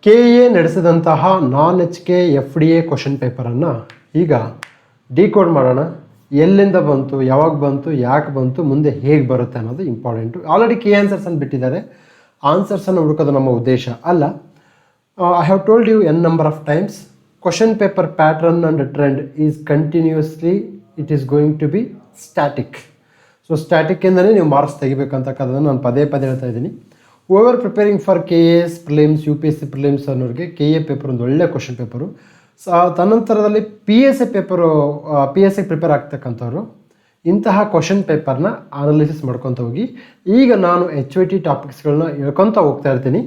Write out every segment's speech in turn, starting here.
K A ನಡೆಸಿದಂತಹ non H K F D A question ಪೇಪರನ್ನು ಈಗ ಡಿಕೋಡ್ ಮಾಡೋಣ. ಎಲ್ಲಿಂದ ಬಂತು, ಯಾವಾಗ ಬಂತು, ಯಾಕೆ ಬಂತು, ಮುಂದೆ ಹೇಗೆ ಬರುತ್ತೆ ಅನ್ನೋದು ಇಂಪಾರ್ಟೆಂಟು. ಆಲ್ರೆಡಿ ಕೀ ಆನ್ಸರ್ಸನ್ನು ಬಿಟ್ಟಿದ್ದಾರೆ, ಆನ್ಸರ್ಸನ್ನು ಹುಡುಕೋದು ನಮ್ಮ ಉದ್ದೇಶ ಅಲ್ಲ. I have told you N number of times, question paper pattern and trend is continuously it is going to be static. So ಸ್ಟ್ಯಾಟಿಕ್ಕಿಂದಲೇ ನೀವು ಮಾರ್ಕ್ಸ್ ತೆಗಿಬೇಕಂತಕ್ಕಂಥದ್ದನ್ನು ನಾನು ಪದೇ ಪದೇ ಹೇಳ್ತಾ ಇದ್ದೀನಿ. Over preparing for K A S prelims, U P S C prelims ಅನ್ನೋರಿಗೆ K A paper ಒಂದು ಒಳ್ಳೆ ಕ್ವಶನ್ ಪೇಪರು. ತದನಂತರದಲ್ಲಿ P S C paper, P S C prepare ಆಗ್ತಕ್ಕಂಥವ್ರು ಇಂತಹ ಕ್ವಶನ್ ಪೇಪರ್ನ ಅನಾಲಿಸಿಸ್ ಮಾಡ್ಕೊತ ಹೋಗಿ. ಈಗ ನಾನು ಎಚ್ ಐ ಟಿ ಟಾಪಿಕ್ಸ್ಗಳನ್ನ ಹೇಳ್ಕೊತ ಹೋಗ್ತಾ ಇರ್ತೀನಿ,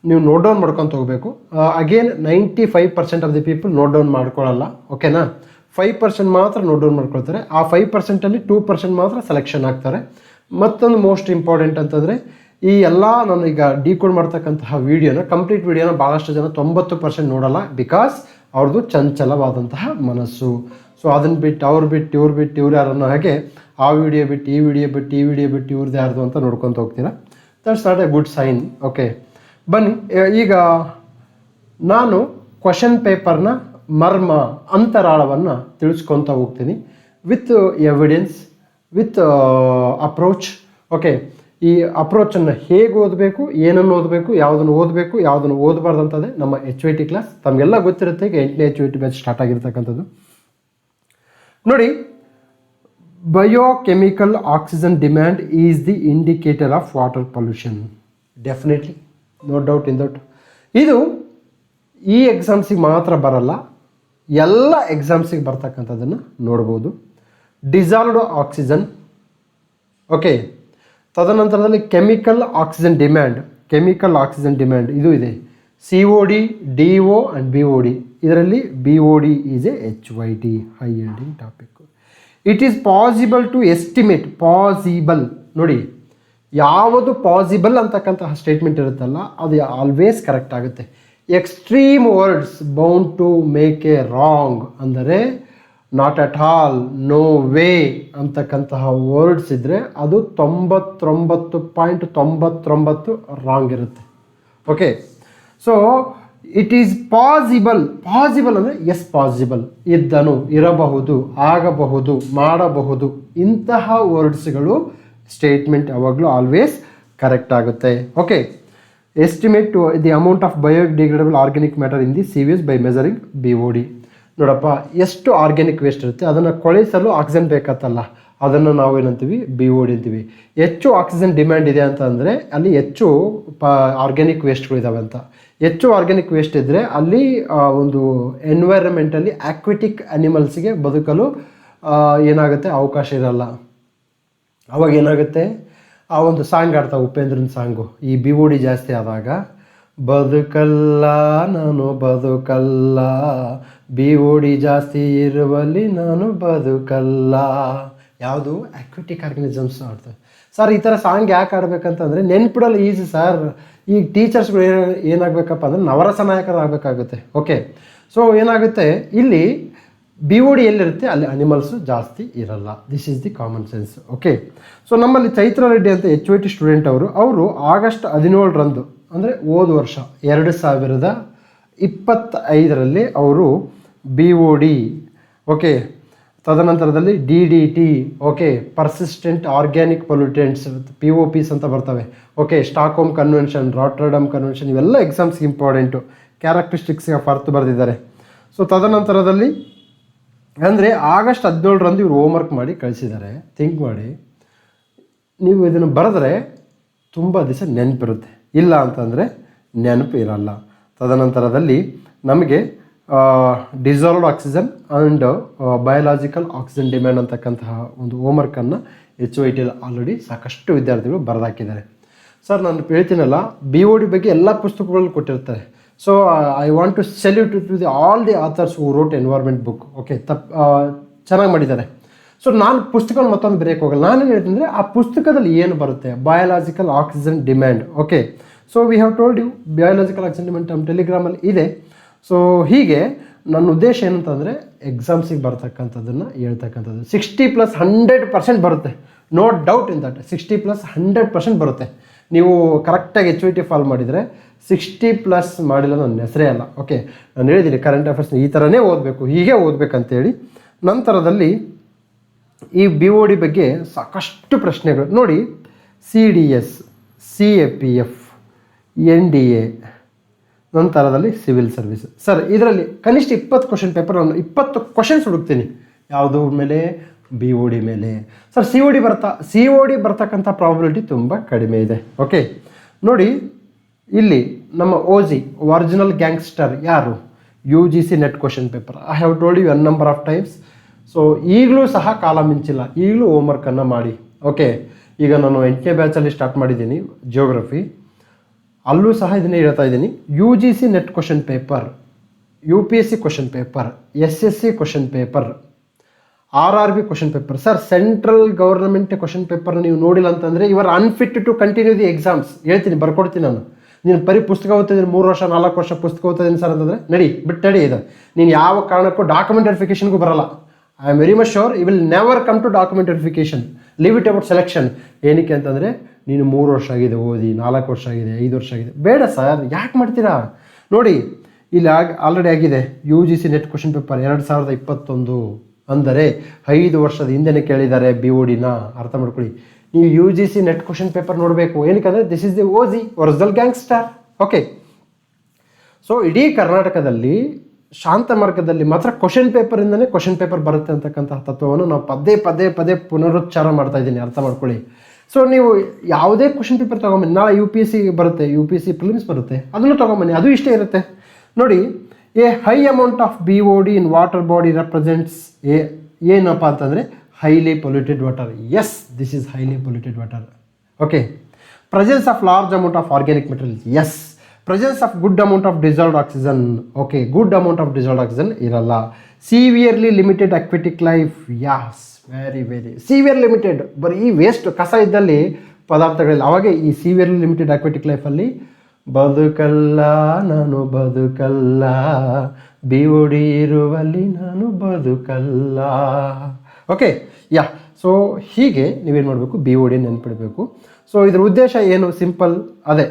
ನೀವು ನೋಟ್ ಡೌನ್ ಮಾಡ್ಕೊತ ಹೋಗಬೇಕು. Again 95% of the people note down ಮಾಡ್ಕೊಳ್ಳಲ್ಲ, ಓಕೆನಾ. 5% ಮಾತ್ರ ನೋಟ್ ಡೌನ್ ಮಾಡ್ಕೊಳ್ತಾರೆ. ಆ 5%ಅಲ್ಲಿ 2% ಮಾತ್ರ ಸೆಲೆಕ್ಷನ್ ಆಗ್ತಾರೆ. ಮತ್ತೊಂದು ಮೋಸ್ಟ್ ಇಂಪಾರ್ಟೆಂಟ್ ಅಂತಂದರೆ, ಈ ಎಲ್ಲ ನಾನು ಈಗ ಡಿಕೋಡ್ ಮಾಡ್ತಕ್ಕಂತಹ ವೀಡಿಯೋನ, ಕಂಪ್ಲೀಟ್ ವೀಡಿಯೋನ ಭಾಳಷ್ಟು ಜನ 90% ನೋಡಲ್ಲ. ಬಿಕಾಸ್ ಅವ್ರದ್ದು ಚಂಚಲವಾದಂತಹ ಮನಸ್ಸು. ಸೊ ಅದನ್ನು ಬಿಟ್ಟು ಇವ್ರು ಯಾರು ಅನ್ನೋ ಹಾಗೆ ಆ ವಿಡಿಯೋ ಬಿಟ್ಟು ಈ ವಿಡಿಯೋ ಬಿಟ್ಟು ಈ ವಿಡಿಯೋ ಬಿಟ್ಟು ಇವ್ರದ್ದು ಯಾರ್ದು ಅಂತ ನೋಡ್ಕೊತ ಹೋಗ್ತೀರಾ. That's not a good sign. Okay, ಬನ್ನಿ ಈಗ ನಾನು ಕ್ವಶನ್ ಪೇಪರ್ನ ಮರ್ಮ, ಅಂತರಾಳವನ್ನು ತಿಳಿಸ್ಕೊತ ಹೋಗ್ತೀನಿ with evidence, with approach. Okay, ಈ ಅಪ್ರೋಚನ್ನು ಹೇಗೆ ಓದಬೇಕು, ಏನನ್ನು ಓದಬೇಕು, ಯಾವುದನ್ನು ಓದಬೇಕು, ಯಾವುದನ್ನು ಓದಬಾರ್ದು ಅಂತದೇ ನಮ್ಮ ಎಚ್ ಐ ಟಿ ಕ್ಲಾಸ್. ತಮಗೆಲ್ಲ ಗೊತ್ತಿರುತ್ತೆ, ಈಗ 8ನೇ H I T batch start ಆಗಿರ್ತಕ್ಕಂಥದ್ದು. ನೋಡಿ, biochemical oxygen demand is the indicator of water pollution. Definitely, no doubt in that. ಇದು ಈ ಎಕ್ಸಾಮ್ಸಿಗೆ ಮಾತ್ರ ಬರಲ್ಲ, ಎಲ್ಲ ಎಕ್ಸಾಮ್ಸಿಗೆ ಬರ್ತಕ್ಕಂಥದ್ದನ್ನು ನೋಡ್ಬೋದು. Dissolved oxygen, okay. ತದನಂತರದಲ್ಲಿ ಕೆಮಿಕಲ್ ಆಕ್ಸಿಜನ್ ಡಿಮ್ಯಾಂಡ್ ಇದು ಇದೆ. COD, DO and BOD. ಇದರಲ್ಲಿ BOD is a HYT, high ending topic. It is possible to estimate, possible ನೋಡಿ, ಯಾವುದು ಪಾಸಿಬಲ್ ಅಂತಕ್ಕಂತಹ ಸ್ಟೇಟ್ಮೆಂಟ್ ಇರುತ್ತಲ್ಲ ಅದು ಆಲ್ವೇಸ್ ಕರೆಕ್ಟ್ ಆಗುತ್ತೆ. Extreme words bound to make a wrong, ಅಂದರೆ not at all, no way ಅಂತಕ್ಕಂತಹ words ಇದ್ದರೆ ಅದು 99.99 ರಾಂಗ್ ಇರುತ್ತೆ. Okay, so it is possible ಅಂದರೆ ಎಸ್ ಪಾಸಿಬಲ್, ಇದ್ದನು, ಇರಬಹುದು, ಆಗಬಹುದು, ಮಾಡಬಹುದು, ಇಂತಹ ವರ್ಡ್ಸ್ಗಳು ಸ್ಟೇಟ್ಮೆಂಟ್ ಯಾವಾಗಲೂ ಆಲ್ವೇಸ್ ಕರೆಕ್ಟ್ ಆಗುತ್ತೆ. Okay, estimate the amount of biodegradable organic matter in the CVS by measuring BOD. ನೋಡಪ್ಪ, ಎಷ್ಟು ಆರ್ಗ್ಯಾನಿಕ್ ವೇಸ್ಟ್ ಇರುತ್ತೆ, ಅದನ್ನು ಕೊಳೆಸಲು ಆಕ್ಸಿಜನ್ ಬೇಕತ್ತಲ್ಲ, ಅದನ್ನು ನಾವು ಏನಂತೀವಿ, BOD ಅಂತೀವಿ. ಹೆಚ್ಚು ಆಕ್ಸಿಜನ್ ಡಿಮ್ಯಾಂಡ್ ಇದೆ ಅಂತ ಅಂದರೆ ಅಲ್ಲಿ ಹೆಚ್ಚು ಆರ್ಗ್ಯಾನಿಕ್ ವೇಸ್ಟ್ಗಳಿದ್ದಾವೆ ಅಂತ. ಹೆಚ್ಚು ಆರ್ಗ್ಯಾನಿಕ್ ವೇಸ್ಟ್ ಇದ್ದರೆ ಅಲ್ಲಿ ಒಂದು ಎನ್ವೈರನ್ಮೆಂಟಲ್ಲಿ ಆಕ್ವಿಟಿಕ್ ಅನಿಮಲ್ಸ್ಗೆ ಬದುಕಲು ಏನಾಗುತ್ತೆ, ಅವಕಾಶ ಇರಲ್ಲ. ಅವಾಗ ಏನಾಗುತ್ತೆ, ಆ ಒಂದು ಸಾಂಗ್ ಆಡ್ತಾವೆ, ಉಪೇಂದ್ರನ ಸಾಂಗು, ಈ BOD ಜಾಸ್ತಿ ಆದಾಗ, ಬದುಕಲ್ಲ ನಾನು ಬದುಕಲ್ಲ, BOD ಜಾಸ್ತಿ ಇರುವಲ್ಲಿ ನಾನು ಬದುಕಲ್ಲ. ಯಾವುದು, ಆಕ್ವಿಟಿಕ್ ಆರ್ಗನಿಸಮ್ಸ್ ಆಡ್ತವೆ. ಸರ್ ಈ ಥರ ಸಾಂಗ್ ಯಾಕೆ ಆಡಬೇಕಂತಂದರೆ ನೆನ್ಪಿಡಲ್ಲ ಈಸಿ ಸರ್. ಈಗ ಟೀಚರ್ಸ್ಗಳು ಏನಾಗಬೇಕಪ್ಪ ಅಂದರೆ ನವರಸ ನಾಯಕರಾಗಬೇಕಾಗುತ್ತೆ. ಓಕೆ, ಸೊ ಏನಾಗುತ್ತೆ, ಇಲ್ಲಿ BOD ಎಲ್ಲಿರುತ್ತೆ ಅಲ್ಲಿ ಅನಿಮಲ್ಸು ಜಾಸ್ತಿ ಇರಲ್ಲ. This is the common sense. Okay, so ನಮ್ಮಲ್ಲಿ ಚೈತ್ರ ರೆಡ್ಡಿ ಅಂತ HYT ಸ್ಟೂಡೆಂಟ್ ಅವರು ಆಗಸ್ಟ್ 17ರಂದು, ಅಂದರೆ ಹೋದ ವರ್ಷ 2025ರಲ್ಲಿ ಅವರು BOD, ಓಕೆ, ತದನಂತರದಲ್ಲಿ DDT, okay, persistent organic pollutants, POPs ಅಂತ ಬರ್ತವೆ. Okay, Stockholm convention, Rotterdam convention, ಇವೆಲ್ಲ ಎಕ್ಸಾಮ್ಸ್ಗೆ ಇಂಪಾರ್ಟೆಂಟು. ಕ್ಯಾರೆಕ್ಟರಿಸ್ಟಿಕ್ಸ್ ಆಫ್ ಅರ್ತ್ ಬರೆದಿದ್ದಾರೆ. ಸೊ ತದನಂತರದಲ್ಲಿ ಅಂದರೆ ಆಗಸ್ಟ್ 17ರಂದು ಇವರು ಹೋಮ್ವರ್ಕ್ ಮಾಡಿ ಕಳಿಸಿದ್ದಾರೆ. ಥಿಂಕ್ ಮಾಡಿ, ನೀವು ಇದನ್ನು ಬರೆದ್ರೆ ತುಂಬ ದಿವಸ ನೆನಪಿರುತ್ತೆ, ಇಲ್ಲ ಅಂತಂದರೆ ನೆನಪು ಇರಲ್ಲ. ತದನಂತರದಲ್ಲಿ ನಮಗೆ dissolved oxygen and biological oxygen demand ಅಂತಕ್ಕಂತಹ ಒಂದು ಹೋಮ್ವರ್ಕನ್ನು HYT ಆಲ್ರೆಡಿ ಸಾಕಷ್ಟು ವಿದ್ಯಾರ್ಥಿಗಳು ಬರೆದಾಕಿದ್ದಾರೆ. ಸರ್ ನಾನು ಹೇಳ್ತೀನಲ್ಲ, BOD ಬಗ್ಗೆ ಎಲ್ಲ ಪುಸ್ತಕಗಳು ಕೊಟ್ಟಿರ್ತಾರೆ. So I want to salute to the all the authors who wrote environment book. Okay, ಚೆನ್ನಾಗಿ ಮಾಡಿದ್ದಾರೆ. ಸೊ ನಾನು ಪುಸ್ತಕವನ್ನು ಮತ್ತೊಂದು ಬರೆಯೋಕ್ಕೆ ಹೋಗಲ್ಲ. ನಾನೇನು ಹೇಳ್ತೀನಿ ಅಂದರೆ ಆ ಪುಸ್ತಕದಲ್ಲಿ ಏನು ಬರುತ್ತೆ, biological oxygen demand. Okay, so we have told you biological oxygen demand ನಮ್ಮ ಟೆಲಿಗ್ರಾಮಲ್ಲಿ ಇದೆ. ಸೊ ಹೀಗೆ ನನ್ನ ಉದ್ದೇಶ ಏನಂತಂದರೆ ಎಕ್ಸಾಮ್ಸಿಗೆ ಬರ್ತಕ್ಕಂಥದ್ದನ್ನು ಹೇಳ್ತಕ್ಕಂಥದ್ದು. 60+100% ಬರುತ್ತೆ, ನೋ ಡೌಟ್ ಇನ್ ದಟ್. 60+100% ಬರುತ್ತೆ. ನೀವು ಕರೆಕ್ಟಾಗಿ HYT ಫಾಲೋ ಮಾಡಿದರೆ 60+ ಮಾಡಿಲ್ಲ ನನ್ನ ಹೆಸರೇ ಅಲ್ಲ. ಓಕೆ, ನಾನು ಹೇಳಿದ್ದೀನಿ ಕರೆಂಟ್ ಅಫೇರ್ಸ್ನ ಈ ಥರನೇ ಓದಬೇಕು, ಹೀಗೆ ಓದಬೇಕಂತೇಳಿ. ನಂತರದಲ್ಲಿ ಈ BOD ಬಗ್ಗೆ ಸಾಕಷ್ಟು ಪ್ರಶ್ನೆಗಳು ನೋಡಿ. CDS, CAPF, NDA, ನಂತರದಲ್ಲಿ ಸಿವಿಲ್ ಸರ್ವಿಸ್. ಸರ್ ಇದರಲ್ಲಿ ಕನಿಷ್ಠ 20 ಕ್ವಶನ್ ಪೇಪರ್, ನಾನು 20 ಕ್ವಶನ್ಸ್ ಹುಡುಕ್ತೀನಿ. ಯಾವುದು ಮೇಲೆ? BOD ಮೇಲೆ. ಸರ್ COD ಬರ್ತಕ್ಕಂಥ ಪ್ರಾಬಿಲಿಟಿ ತುಂಬ ಕಡಿಮೆ ಇದೆ. ಓಕೆ ನೋಡಿ, ಇಲ್ಲಿ ನಮ್ಮ OG ಒರಿಜಿನಲ್ ಗ್ಯಾಂಗ್ಸ್ಟರ್ ಯಾರು? UGC net question paper. I have told you n number of times. So ಈಗಲೂ ಸಹ ಕಾಲ ಮಿಂಚಿಲ್ಲ, ಈಗಲೂ ಹೋಮ್ವರ್ಕನ್ನು ಮಾಡಿ. ಓಕೆ, ಈಗ ನಾನು 8ನೇ ಬ್ಯಾಚಲ್ಲಿ ಸ್ಟಾರ್ಟ್ ಮಾಡಿದ್ದೀನಿ ಜಿಯೋಗ್ರಫಿ, ಅಲ್ಲೂ ಸಹ ಇದನ್ನೇ ಹೇಳ್ತಾ ಇದ್ದೀನಿ. UGC net question paper, UPSC question paper, SSC question paper, RRB question paper. Sir central government question paper ನೀವು ನೋಡಿಲ್ಲ ಅಂತಂದರೆ you are unfit to continue the exams. ಹೇಳ್ತೀನಿ, ಬರ್ಕೊಡ್ತೀನಿ ನಾನು. ನೀನು ಬರೀ ಪುಸ್ತಕ ಓದ್ತಿದ್ದೀನಿ, 3 ವರ್ಷ 4 ವರ್ಷ ಪುಸ್ತಕ ಓದ್ತಿದ್ದೀನಿ ಸರ್ ಅಂತಂದರೆ ನಡಿ ಇದು. ನೀನು ಯಾವ ಕಾರಣಕ್ಕೂ ಡಾಕ್ಯುಮೆಂಟ್ ವೆರಿಫಿಕೇಷನ್ಗೂ ಬರಲ್ಲ. I am very much sure you will never come to document verification. Leave it about selection. ಏನಕ್ಕೆ ಅಂತಂದರೆ ನೀನು 3 ವರ್ಷ ಆಗಿದೆ ಓದಿ, 4 ವರ್ಷ ಆಗಿದೆ, 5 ವರ್ಷ ಆಗಿದೆ. ಬೇಡ ಸರ್, ಯಾಕೆ ಮಾಡ್ತೀರಾ? ನೋಡಿ, ಇಲ್ಲಿ ಆಲ್ರೆಡಿ ಆಗಿದೆ UGC ನೆಟ್ ಕ್ವಶನ್ ಪೇಪರ್ 2021, ಅಂದರೆ 5 ವರ್ಷದ ಹಿಂದೆನೇ ಕೇಳಿದ್ದಾರೆ BODನ. ಅರ್ಥ ಮಾಡ್ಕೊಳ್ಳಿ. ನೀವು UGC ನೆಟ್ ಕ್ವಶನ್ ಪೇಪರ್ ನೋಡಬೇಕು. ಏನಕ್ಕಂದರೆ this is the OG original gangster. Okay, so ಇಡೀ ಕರ್ನಾಟಕದಲ್ಲಿ ಶಾಂತ ಮಾರ್ಗದಲ್ಲಿ ಮಾತ್ರ ಕ್ವಶನ್ ಪೇಪರಿಂದನೇ ಕ್ವಶನ್ ಪೇಪರ್ ಬರುತ್ತೆ ಅಂತಕ್ಕಂಥ ತತ್ವವನ್ನು ನಾವು ಪದೇ ಪುನರುಚ್ಚಾರ ಮಾಡ್ತಾ ಇದ್ದೀನಿ. ಅರ್ಥ ಮಾಡ್ಕೊಳ್ಳಿ. ಸೊ ನೀವು ಯಾವುದೇ ಕ್ವಶನ್ ಪೇಪರ್ ತೊಗೊಂಬನ್ನಿ. ನಾಳೆ UPSC ಬರುತ್ತೆ, UPSC ಪ್ರಿಲಿಮ್ಸ್ ಬರುತ್ತೆ, ಅದನ್ನು ತೊಗೊಂಬನ್ನಿ, ಅದು ಇಷ್ಟೇ ಇರುತ್ತೆ. ನೋಡಿ, a high amount of BOD in water body represents ಏನಪ್ಪ ಅಂತಂದರೆ highly polluted water. Yes, this is highly polluted water. Okay, presence of large amount of organic materials. Yes, presence of good amount of dissolved oxygen. Okay, good amount of dissolved oxygen ಇರಲ್ಲ. Severely limited aquatic life. Yes, very severe limited. ಬರೀ waste ಕಸ ಇದ್ದಲ್ಲಿ ಪದಾರ್ಥಗಳಿಲ್ಲ. ಅವಾಗೆ ಈ severely limited aquatic ಲೈಫಲ್ಲಿ ಬದುಕಲ್ಲ ನಾನು ಬದುಕಲ್ಲ, BOD ಇರುವಲ್ಲಿ ನಾನು ಬದುಕಲ್ಲ. ಓಕೆ, ಯಾ. ಸೊ ಹೀಗೆ ನೀವೇನು ಮಾಡಬೇಕು? BOD ನೆನ್ಪಿಡಬೇಕು. ಸೊ ಇದ್ರ ಉದ್ದೇಶ ಏನು? ಸಿಂಪಲ್, ಅದೇ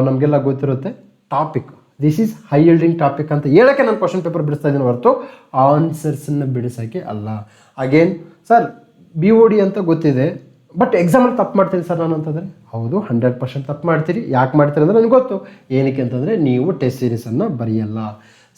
ನಮಗೆಲ್ಲ ಗೊತ್ತಿರುತ್ತೆ. Topic, this is high yielding topic ಅಂತ ಹೇಳೋಕ್ಕೆ ನಾನು ಕ್ವಶನ್ ಪೇಪರ್ ಬಿಡಿಸ್ತಾ ಇದ್ದೀನಿ ಹೊರತು ಆನ್ಸರ್ಸನ್ನು ಬಿಡಿಸೋಕ್ಕೆ ಅಲ್ಲ. ಅಗೇನ್ ಸರ್ BOD ಅಂತ ಗೊತ್ತಿದೆ, ಬಟ್ ಎಕ್ಸಾಮಲ್ಲಿ ತಪ್ಪು ಮಾಡ್ತೀನಿ ಸರ್ ನಾನು ಅಂತಂದರೆ, ಹೌದು 100% ತಪ್ಪು ಮಾಡ್ತೀರಿ. ಯಾಕೆ ಮಾಡ್ತೀರಿ ಅಂದರೆ ನನಗೆ ಗೊತ್ತು. ಏನಕ್ಕೆ ಅಂತಂದರೆ ನೀವು ಟೆಸ್ಟ್ ಸೀರೀಸನ್ನು ಬರೆಯಲ್ಲ.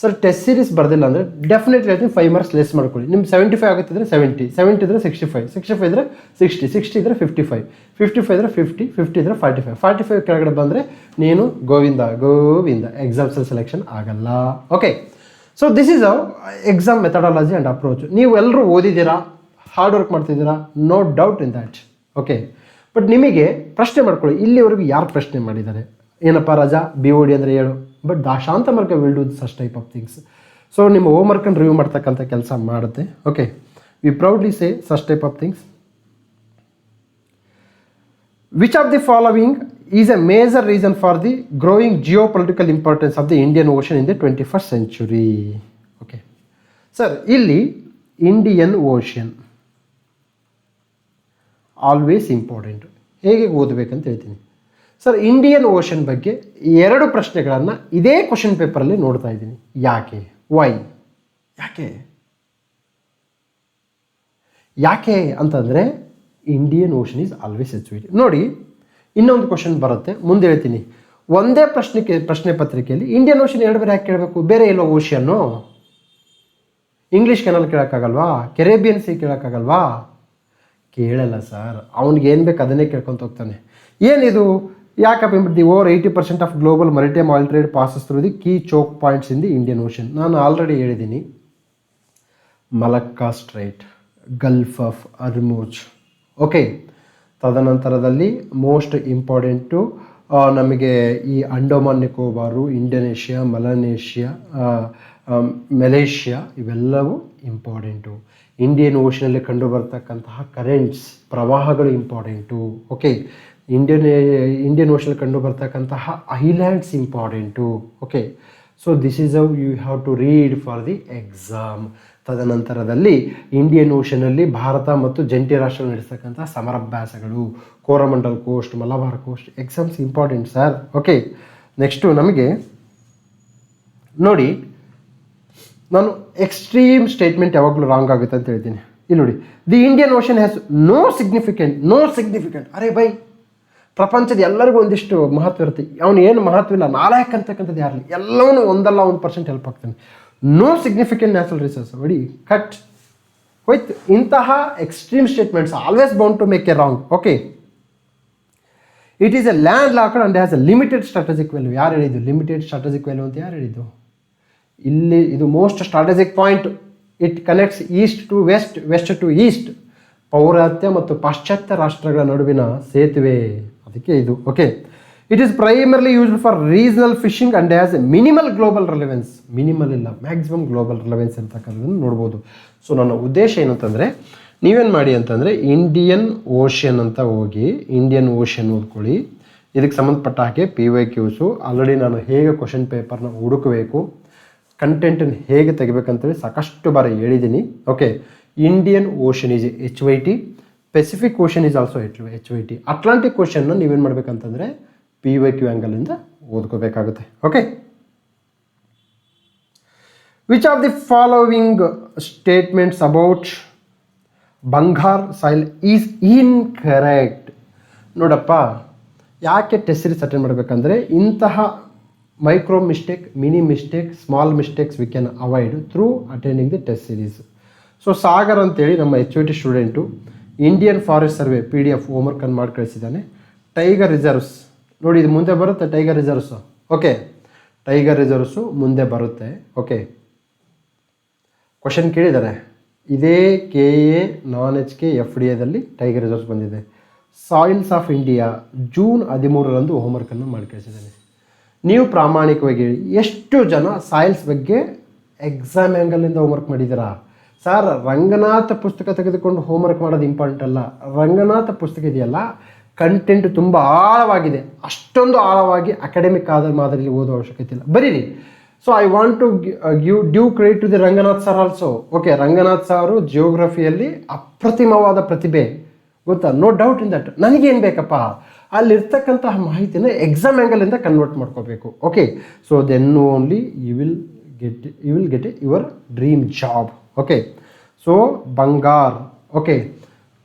ಸರ್ ಟೆಸ್ಟ್ ಸೀರೀಸ್ ಬರೆದಿಲ್ಲ ಅಂದರೆ ಡೆಫಿನೆಟ್ಲಿ ಹೇಳ್ತೀನಿ 5 ಮಾರ್ಕ್ಸ್ ಲೆಸ್ ಮಾಡ್ಕೊಳ್ಳಿ. ನಿಮ್ಗೆ 75 ಆಗುತ್ತಿದ್ರೆ 70, 70 ಇದ್ದರೆ 65, 65 ಇದ್ದರೆ 60, 60 ಇದ್ದರೆ 55, 55 ಇದ್ದರೆ 50, 50 ಇದ್ದರೆ 45, 45 ಕೆಳಗಡೆ ಬಂದರೆ ನೀನು ಗೋವಿಂದ ಎಕ್ಸಾಮ್ಸಲ್ಲಿ ಸೆಲೆಕ್ಷನ್ ಆಗಲ್ಲ. Okay, so this is of exam methodology and approach. ನೀವು ಎಲ್ಲರೂ ಓದಿದ್ದೀರಾ, ಹಾರ್ಡ್ ವರ್ಕ್ ಮಾಡ್ತಿದ್ದೀರಾ, no doubt in that. Okay, but ನಿಮಗೆ ಪ್ರಶ್ನೆ ಮಾಡ್ಕೊಳ್ಳಿ, ಇಲ್ಲಿವರೆಗೂ ಯಾರು ಪ್ರಶ್ನೆ ಮಾಡಿದ್ದಾರೆ? ಏನಪ್ಪ ರಜಾ, BOD ಅಂದರೆ ಹೇಳು. But Shanta Marga will do such type of things. So ನಿಮ್ಮ ಹೋಮ್ ವರ್ಕನ್ನು ರಿವ್ಯೂ ಮಾಡ್ತಕ್ಕಂಥ ಕೆಲಸ ಮಾಡುತ್ತೆ. Okay, we proudly say such type of things. Which of the following is a major reason for the growing geopolitical importance of the Indian Ocean in the 21st century? Okay sir, ಇಲ್ಲಿ Indian Ocean always important. ಹೇಗೆ ಓದಬೇಕಂತ ಹೇಳ್ತೀನಿ. Sir Indian ocean ಬಗ್ಗೆ 2 ಪ್ರಶ್ನೆಗಳನ್ನು ಇದೇ question ಪೇಪರಲ್ಲಿ ನೋಡ್ತಾ ಇದ್ದೀನಿ. ಯಾಕೆ? ವೈ? ಯಾಕೆ ಅಂತಂದರೆ ಇಂಡಿಯನ್ ಓಷನ್ ಈಸ್ ಆಲ್ವೇಸ್ ಎಚುವಿಟಿ. ನೋಡಿ, ಇನ್ನೊಂದು ಕ್ವಶನ್ ಬರುತ್ತೆ, ಮುಂದೆ ಹೇಳ್ತೀನಿ. ಒಂದೇ ಪ್ರಶ್ನೆ ಪತ್ರಿಕೆಯಲ್ಲಿ ಇಂಡಿಯನ್ ಓಷನ್ 2 ಬೇರೆ ಯಾಕೆ ಕೇಳಬೇಕು? ಬೇರೆ ಎಲ್ಲೋ ಓಷನ್ನು, ಇಂಗ್ಲೀಷ್ ಕೆನಲ್ ಕೇಳೋಕ್ಕಾಗಲ್ವಾ? ಕೆರೇಬಿಯನ್ ಸಿ ಕೇಳೋಕ್ಕಾಗಲ್ವಾ? ಕೇಳಲ್ಲ ಸರ್. ಅವ್ನಿಗೆ ಏನು ಬೇಕು ಅದನ್ನೇ ಕೇಳ್ಕೊತ ಹೋಗ್ತಾನೆ. ಏನಿದು? ಯಾಕಪ್ಪ the over 80% of global maritime oil trade passes through the key choke points in the Indian Ocean. ನಾನು ಆಲ್ರೆಡಿ ಹೇಳಿದ್ದೀನಿ, Malacca strait, gulf of Hormuz. Okay, ತದನಂತರದಲ್ಲಿ ಮೋಸ್ಟ್ ಇಂಪಾರ್ಟೆಂಟು ನಮಗೆ ಈ ಅಂಡೋಮಾನ್ ನಿಕೋಬಾರು, ಇಂಡೋನೇಷ್ಯಾ, ಮಲೇಷ್ಯಾ ಇವೆಲ್ಲವೂ ಇಂಪಾರ್ಟೆಂಟು. ಇಂಡಿಯನ್ ಓಷನಲ್ಲಿ ಕಂಡು ಬರ್ತಕ್ಕಂತಹ ಕರೆಂಟ್ಸ್, ಪ್ರವಾಹಗಳು ಇಂಪಾರ್ಟೆಂಟು. ಓಕೆ, ಇಂಡಿಯನ್ ಓಷನಲ್ಲಿ ಕಂಡು ಬರ್ತಕ್ಕಂತಹ islands important. Okay, so this is how you have to read for the exam. ತದನಂತರದಲ್ಲಿ ಇಂಡಿಯನ್ ಓಷನಲ್ಲಿ ಭಾರತ ಮತ್ತು ಜಂಟಿ ರಾಷ್ಟ್ರ ನಡೆಸ್ತಕ್ಕಂಥ ಸಮರಾಭ್ಯಾಸಗಳು, Coromandel coast, Malabar coast, exams important sir. Okay, next ನಮಗೆ ನೋಡಿ, ನಾನು ಎಕ್ಸ್ಟ್ರೀಮ್ ಸ್ಟೇಟ್ಮೆಂಟ್ ಯಾವಾಗಲೂ ರಾಂಗ್ ಆಗುತ್ತೆ ಅಂತ ಹೇಳ್ತೀನಿ. ಇಲ್ಲಿ ನೋಡಿ, the Indian ocean has no significant. ಅರೆ ಬೈ, ಪ್ರಪಂಚದ ಎಲ್ಲರಿಗೂ ಒಂದಿಷ್ಟು ಮಹತ್ವ ಇರುತ್ತೆ, ಅವನು ಏನು ಮಹತ್ವ ಇಲ್ಲ, ನಾಲಾಯಕ್ ಅಂತಕ್ಕಂಥದ್ದು ಯಾರಲಿ, ಎಲ್ಲವೂ ಒಂದಲ್ಲ 1% ಹೆಲ್ಪ್ ಆಗ್ತಾನೆ. ನೋ ಸಿಗ್ನಿಫಿಕೆಂಟ್ ನ್ಯಾಚುರಲ್ ರಿಸೋರ್ಸ್, ನೋಡಿ ಕಟ್ ಹೋಯ್ತು. ಇಂತಹ extreme statements always bound to make a wrong. Okay, it is a land locked and has a limited strategic value. ಯಾರು ಹೇಳಿದ್ದು ಲಿಮಿಟೆಡ್ ಸ್ಟ್ರಾಟಜಿಕ್ ವ್ಯಾಲ್ಯೂ ಅಂತ? ಯಾರು ಹೇಳಿದ್ದು? ಇಲ್ಲಿ ಇದು most strategic point. It connects east to west, west to east, ಪೌರಾತ್ಯ ಮತ್ತು ಪಾಶ್ಚಾತ್ಯ ರಾಷ್ಟ್ರಗಳ ನಡುವಿನ ಸೇತುವೆ, ಅದಕ್ಕೆ ಇದು. Okay, it is primarily used for regional fishing and has minimal global relevance. Minimal ಇಲ್ಲ, ಮ್ಯಾಕ್ಸಿಮಮ್ ಗ್ಲೋಬಲ್ ರಿಲೆವೆನ್ಸ್ ಇರ್ತಕ್ಕಂಥದ್ದನ್ನು ನೋಡ್ಬೋದು. ಸೊ ನನ್ನ ಉದ್ದೇಶ ಏನಂತಂದರೆ, ನೀವೇನು ಮಾಡಿ ಅಂತಂದರೆ ಇಂಡಿಯನ್ ಓಷನ್ ಅಂತ ಹೋಗಿ ಇಂಡಿಯನ್ ಓಷನ್ ಓದ್ಕೊಳ್ಳಿ. ಇದಕ್ಕೆ ಸಂಬಂಧಪಟ್ಟ ಹಾಗೆ PYQs ಆಲ್ರೆಡಿ ನಾನು ಹೇಗೆ ಕ್ವಶನ್ ಪೇಪರ್ನ ಹುಡುಕಬೇಕು, ಕಂಟೆಂಟನ್ನು ಹೇಗೆ ತೆಗಿಬೇಕಂತೇಳಿ ಸಾಕಷ್ಟು ಬಾರಿ ಹೇಳಿದ್ದೀನಿ. Okay, Indian Ocean is HYT, Pacific Ocean is also HYT. Atlantic ಓಷನ್ನ ನೀವೇನು ಮಾಡಬೇಕಂತಂದರೆ PYQ ಆ್ಯಂಗಲಿಂದ ಓದ್ಕೋಬೇಕಾಗುತ್ತೆ. Okay, which of the following statements about Bangar soil is incorrect? ನೋಡಪ್ಪ, ಯಾಕೆ ಟೆಸ್ಟ್ ಸೀರೀಸ್ ಅಟೆಂಡ್ ಮಾಡಬೇಕಂದ್ರೆ ಇಂತಹ micro mistake, mini mistake, small mistakes we can avoid through attending the test series. So Sagar ಅಂತೇಳಿ ನಮ್ಮ HYT student Indian forest survey PDF ಹೋಮ್ವರ್ಕನ್ನು ಮಾಡಿ ಕಳಿಸಿದ್ದಾನೆ. Tiger reserves ನೋಡಿ, ಇದು ಮುಂದೆ ಬರುತ್ತೆ. Tiger reserves, okay, tiger reserves ಮುಂದೆ ಬರುತ್ತೆ. ಓಕೆ, ಕ್ವಶನ್ ಕೇಳಿದ್ದಾರೆ, ಇದೇ KA non-HK FDAದಲ್ಲಿ ಟೈಗರ್ ರಿಸರ್ವ್ಸ್ ಬಂದಿದೆ. ಸಾಯಿಲ್ಸ್ ಆಫ್ ಇಂಡಿಯಾ ಜೂನ್ 13ರಂದು ಹೋಮ್ವರ್ಕನ್ನು ಮಾಡಿ ಕಳಿಸಿದ್ದಾನೆ. ನೀವು ಪ್ರಾಮಾಣಿಕವಾಗಿ ಹೇಳಿ, ಎಷ್ಟು ಜನ ಸಾಯಿಲ್ಸ್ ಬಗ್ಗೆ ಎಕ್ಸಾಮ್ ಆ್ಯಂಗಲಿಂದ ಹೋಮ್ವರ್ಕ್ ಮಾಡಿದ್ದೀರಾ? ಸರ್, ರಂಗನಾಥ ಪುಸ್ತಕ ತೆಗೆದುಕೊಂಡು ಹೋಮ್ವರ್ಕ್ ಮಾಡೋದು ಇಂಪಾರ್ಟೆಂಟ್ ಅಲ್ಲ. ರಂಗನಾಥ ಪುಸ್ತಕ ಇದೆಯಲ್ಲ, ಕಂಟೆಂಟ್ ತುಂಬ ಆಳವಾಗಿದೆ. ಅಷ್ಟೊಂದು ಆಳವಾಗಿ ಅಕಾಡೆಮಿಕ್ ಆದ ಮಾದರಿಯಲ್ಲಿ ಓದೋ ಅವಶ್ಯಕತೆ ಇಲ್ಲ, ಬರೀರಿ. So I want to give due credit to the Ranganath sir also. Okay, Ranganath sir ಜಿಯೋಗ್ರಫಿಯಲ್ಲಿ ಅಪ್ರತಿಮವಾದ ಪ್ರತಿಭೆ, ಗೊತ್ತಾ? No doubt in that. ನನಗೇನು ಬೇಕಪ್ಪ, ಅಲ್ಲಿರ್ತಕ್ಕಂತಹ ಮಾಹಿತಿನ ಎಕ್ಸಾಮ್ ಆ್ಯಂಗಲಿಂದ ಕನ್ವರ್ಟ್ ಮಾಡ್ಕೋಬೇಕು. Okay, so then only you will get your dream job. Okay, so Bangar, okay,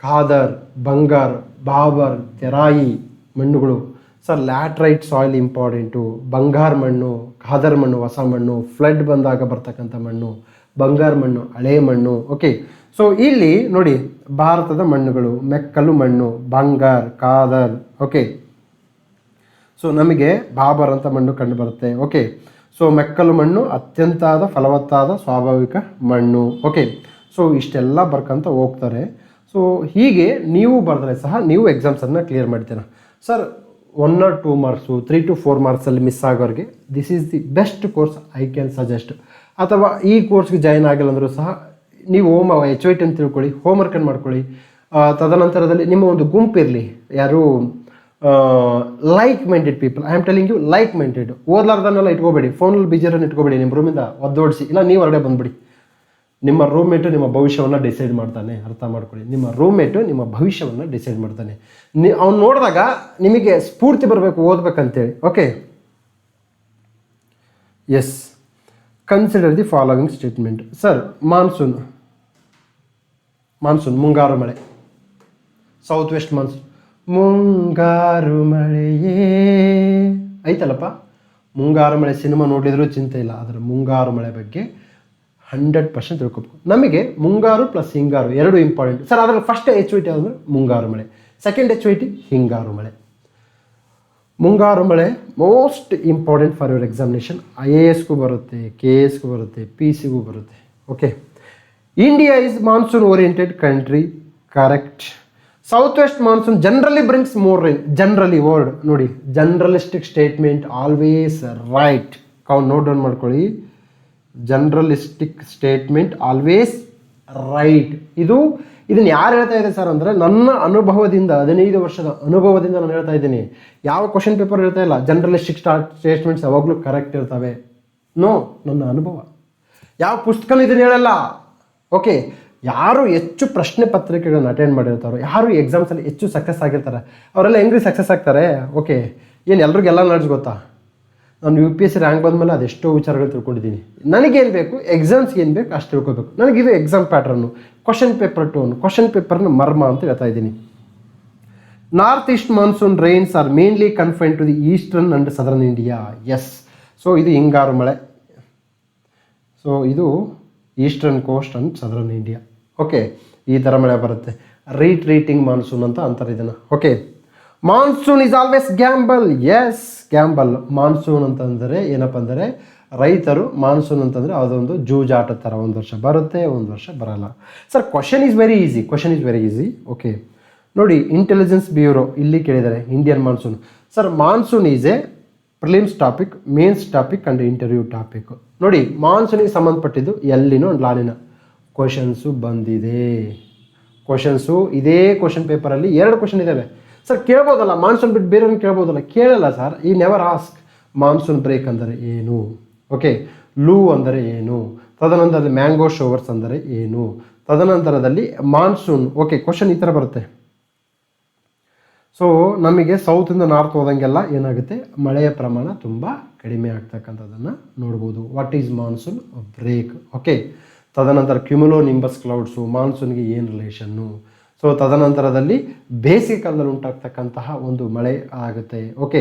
Khadar, Bangar, Bhabar, Terai ಮಣ್ಣುಗಳು. Sir, laterite soil important. Bangar ಮಣ್ಣು, ಖಾದರ್ ಮಣ್ಣು ಹೊಸ ಮಣ್ಣು, ಫ್ಲಡ್ ಬಂದಾಗ ಬರ್ತಕ್ಕಂಥ ಮಣ್ಣು, ಬಂಗಾರ್ ಮಣ್ಣು ಹಳೆ ಮಣ್ಣು. ಓಕೆ, ಸೊ ಇಲ್ಲಿ ನೋಡಿ, ಭಾರತದ ಮಣ್ಣುಗಳು, ಮೆಕ್ಕಲು ಮಣ್ಣು, ಬಂಗಾರ್, ಖಾದರ್. ಓಕೆ, ಸೊ ನಮಗೆ ಬಾಬರ್ ಅಂತ ಮಣ್ಣು ಕಂಡು ಬರುತ್ತೆ. ಓಕೆ, ಸೊ ಮೆಕ್ಕಲು ಮಣ್ಣು ಅತ್ಯಂತ ಫಲವತ್ತಾದ ಸ್ವಾಭಾವಿಕ ಮಣ್ಣು. ಓಕೆ, ಸೊ ಇಷ್ಟೆಲ್ಲ ಬರ್ಕಂತ ಹೋಗ್ತಾರೆ. ಸೊ ಹೀಗೆ ನೀವು ಬರೆದ್ರೆ ಸಹ ನೀವು ಎಕ್ಸಾಮ್ಸನ್ನು ಕ್ಲಿಯರ್ ಮಾಡ್ತೀರಾ. ಸರ್, 1 or 2 ಮಾರ್ಕ್ಸು, 3 to 4 ಮಾರ್ಕ್ಸಲ್ಲಿ ಮಿಸ್ ಆಗೋರಿಗೆ this is the best course I can suggest. ಅಥವಾ ಈ ಕೋರ್ಸ್ಗೆ ಜಾಯ್ನ್ ಆಗಿಲ್ಲ ಅಂದರೂ ಸಹ ನೀವು HYT ಅಂತ ತಿಳ್ಕೊಳ್ಳಿ, ಹೋಮ್ವರ್ಕನ್ನು ಮಾಡ್ಕೊಳ್ಳಿ. ತದನಂತರದಲ್ಲಿ ನಿಮ್ಮ ಒಂದು ಗುಂಪು ಇರಲಿ, ಯಾರು like minded people. I am telling you, like minded. ಓದ್ಲಾರ್ದನ್ನೆಲ್ಲ ಇಟ್ಕೋಬೇಡಿ, ಫೋನಲ್ಲಿ ಬಿಜರನ್ನು ಇಟ್ಕೋಬೇಡಿ, ನಿಮ್ಮ ರೂಮಿಂದ ಒದ್ದೋಡಿಸಿ, ಇಲ್ಲ ನೀವು ಹೊರಗಡೆ ಬಂದುಬಿಡಿ. ನಿಮ್ಮ ರೂಮ್ಮೇಟು ನಿಮ್ಮ ಭವಿಷ್ಯವನ್ನು ಡಿಸೈಡ್ ಮಾಡ್ತಾನೆ, ಅರ್ಥ ಮಾಡ್ಕೊಳ್ಳಿ. ನಿಮ್ಮ ರೂಮ್ಮೇಟು ನಿಮ್ಮ ಭವಿಷ್ಯವನ್ನು ಡಿಸೈಡ್ ಮಾಡ್ತಾನೆ. ಅವ್ನು ನೋಡಿದಾಗ ನಿಮಗೆ ಸ್ಫೂರ್ತಿ ಬರಬೇಕು ಓದ್ಬೇಕಂತೇಳಿ. Okay, yes, consider the following statement. Sir, monsoon ಮುಂಗಾರು ಮಳೆ, ಸೌತ್ ವೆಸ್ಟ್ ಮಾನ್ಸೂನ್, ಮುಂಗಾರು ಮಳೆಯೇ ಐತಲ್ಲಪ್ಪ. ಮುಂಗಾರು ಮಳೆ ಸಿನಿಮಾ ನೋಡಿದರೂ ಚಿಂತೆ ಇಲ್ಲ, ಅದರ ಮುಂಗಾರು ಮಳೆ ಬಗ್ಗೆ 100% ತಿಳ್ಕೊಬೇಕು. ನಮಗೆ ಮುಂಗಾರು ಪ್ಲಸ್ ಹಿಂಗಾರು ಎರಡು ಇಂಪಾರ್ಟೆಂಟ್. ಸರ್, ಅದರಲ್ಲಿ ಫಸ್ಟ್ HYT ಅಂದರೆ ಮುಂಗಾರು ಮಳೆ, ಸೆಕೆಂಡ್ HYT ಹಿಂಗಾರು ಮಳೆ. ಮುಂಗಾರು ಮಳೆ most important for your examination. IASಗೂ ಬರುತ್ತೆ, KSಗೂ ಬರುತ್ತೆ, PC ಗೂ ಬರುತ್ತೆ. Okay, India is monsoon oriented country, correct. South west monsoon generally brings more rain. Generally word ನೋಡಿ, generalistic statement always right. Note down ಮಾಡ್ಕೊಳ್ಳಿ, ಜನರಲಿಸ್ಟಿಕ್ ಸ್ಟೇಟ್ಮೆಂಟ್ ಆಲ್ವೇಸ್ ರೈಟ್. ಇದನ್ನು ಯಾರು ಹೇಳ್ತಾ ಇದೆ ಸರ್ ಅಂದರೆ, ನನ್ನ ಅನುಭವದಿಂದ, 15 ವರ್ಷದ ಅನುಭವದಿಂದ ನಾನು ಹೇಳ್ತಾ ಇದ್ದೀನಿ. ಯಾವ ಕ್ವಶನ್ ಪೇಪರ್ ಹೇಳ್ತಾ ಇಲ್ಲ. ಜನರಲಿಸ್ಟಿಕ್ ಸ್ಟೇಟ್ಮೆಂಟ್ಸ್ ಯಾವಾಗಲೂ ಕರೆಕ್ಟ್ ಇರ್ತವೆ. ನೋ, ನನ್ನ ಅನುಭವ. ಯಾವ ಪುಸ್ತಕನೂ ಇದನ್ನು ಹೇಳಲ್ಲ. ಓಕೆ, ಯಾರು ಹೆಚ್ಚು ಪ್ರಶ್ನೆ ಪತ್ರಿಕೆಗಳನ್ನು ಅಟೆಂಡ್ ಮಾಡಿರ್ತಾರೋ, ಯಾರು ಎಕ್ಸಾಮ್ಸಲ್ಲಿ ಹೆಚ್ಚು ಸಕ್ಸಸ್ ಆಗಿರ್ತಾರೆ, ಅವರೆಲ್ಲ ಹೆಂಗ್ರಿ ಸಕ್ಸಸ್ ಆಗ್ತಾರೆ? ಓಕೆ, ಏನು ಎಲ್ರಿಗೆಲ್ಲ ನಾಲೆಡ್ಜ್ ಗೊತ್ತಾ? ನಾನು UPSC ರ್ಯಾಂಕ್ ಬಂದಮೇಲೆ ಅದೆಷ್ಟೋ ವಿಚಾರಗಳು ತಿಳ್ಕೊಂಡಿದ್ದೀನಿ. ನನಗೇನು ಬೇಕು, ಎಕ್ಸಾಮ್ಸ್ಗೆ ಏನು ಬೇಕು ಅಷ್ಟು ತಿಳ್ಕೊಬೇಕು. ನನಗಿದು ಎಕ್ಸಾಮ್ ಪ್ಯಾಟ್ರನ್ನು, ಕ್ವಶನ್ ಪೇಪರ್ ಟೋನ್, ಕ್ವಶನ್ ಪೇಪರ್ನ ಮರ್ಮ ಅಂತ ಹೇಳ್ತಾ ಇದ್ದೀನಿ. North east monsoon rains are mainly confined to the eastern and southern India. Yes. So ಇದು ಹಿಂಗಾರು ಮಳೆ. ಸೊ ಇದು eastern coast and southern India. Okay, ಈ ಥರ ಮಳೆ ಬರುತ್ತೆ. ರೀಟ್ರೀಟಿಂಗ್ ಮಾನ್ಸೂನ್ ಅಂತ ಅಂತಾರೆ ಇದನ್ನು. Okay, monsoon is always gamble. Yes, gamble. Monsoon ಅಂತಂದರೆ ಏನಪ್ಪ ಅಂದರೆ ರೈತರು, ಮಾನ್ಸೂನ್ ಅಂತಂದರೆ ಅದೊಂದು ಜೂಜಾಟ ಥರ. ಒಂದು ವರ್ಷ ಬರುತ್ತೆ, ಒಂದು ವರ್ಷ ಬರಲ್ಲ. Sir question is very easy. Okay ನೋಡಿ, ಇಂಟೆಲಿಜೆನ್ಸ್ ಬ್ಯೂರೋ ಇಲ್ಲಿ ಕೇಳಿದ್ದಾರೆ Indian monsoon. Sir monsoon is A prelims topic, mains topic and interview topic. ನೋಡಿ, ಮಾನ್ಸೂನಿಗೆ ಸಂಬಂಧಪಟ್ಟಿದ್ದು ಎಲ್ಲಿನೋ ಲಾಲಿನ ಕ್ವಶನ್ಸು ಬಂದಿದೆ. ಕ್ವಶನ್ಸು ಇದೇ ಕ್ವಶನ್ ಪೇಪರಲ್ಲಿ 2 ಕ್ವಶನ್ ಇದ್ದಾವೆ. ಸರ್ ಕೇಳ್ಬೋದಲ್ಲ, ಮಾನ್ಸೂನ್ ಬಿಟ್ಟು ಬೇರೆಯವ್ರನ್ನ ಕೇಳ್ಬೋದಲ್ಲ? ಕೇಳಲ್ಲ ಸರ್. ಈ ನೆವರ್ ಆಸ್ಕ್. ಮಾನ್ಸೂನ್ ಬ್ರೇಕ್ ಅಂದರೆ ಏನು? ಓಕೆ, ಲೂ ಅಂದರೆ ಏನು? ತದನಂತರದಲ್ಲಿ ಮ್ಯಾಂಗೋ ಶೋವರ್ಸ್ ಅಂದರೆ ಏನು? ತದನಂತರದಲ್ಲಿ ಮಾನ್ಸೂನ್. ಓಕೆ, ಕ್ವಶನ್ ಈ ಥರ ಬರುತ್ತೆ. ಸೊ ನಮಗೆ ಸೌತಿಂದ ನಾರ್ತ್ ಹೋದಂಗೆಲ್ಲ ಏನಾಗುತ್ತೆ, ಮಳೆಯ ಪ್ರಮಾಣ ತುಂಬ ಕಡಿಮೆ ಆಗ್ತಕ್ಕಂಥದ್ದನ್ನು ನೋಡ್ಬೋದು. What is monsoon break? Okay, ತದನಂತರ ಕ್ಯುಮುಲೋ ನಿಂಬಸ್ ಕ್ಲೌಡ್ಸು ಮಾನ್ಸೂನ್ಗೆ ಏನು ರಿಲೇಷನ್ನು? ಸೊ ತದನಂತರದಲ್ಲಿ ಬೇಸಿಗೆ ಕಾಲದಲ್ಲಿ ಉಂಟಾಗ್ತಕ್ಕಂತಹ ಒಂದು ಮಳೆ ಆಗುತ್ತೆ. ಓಕೆ,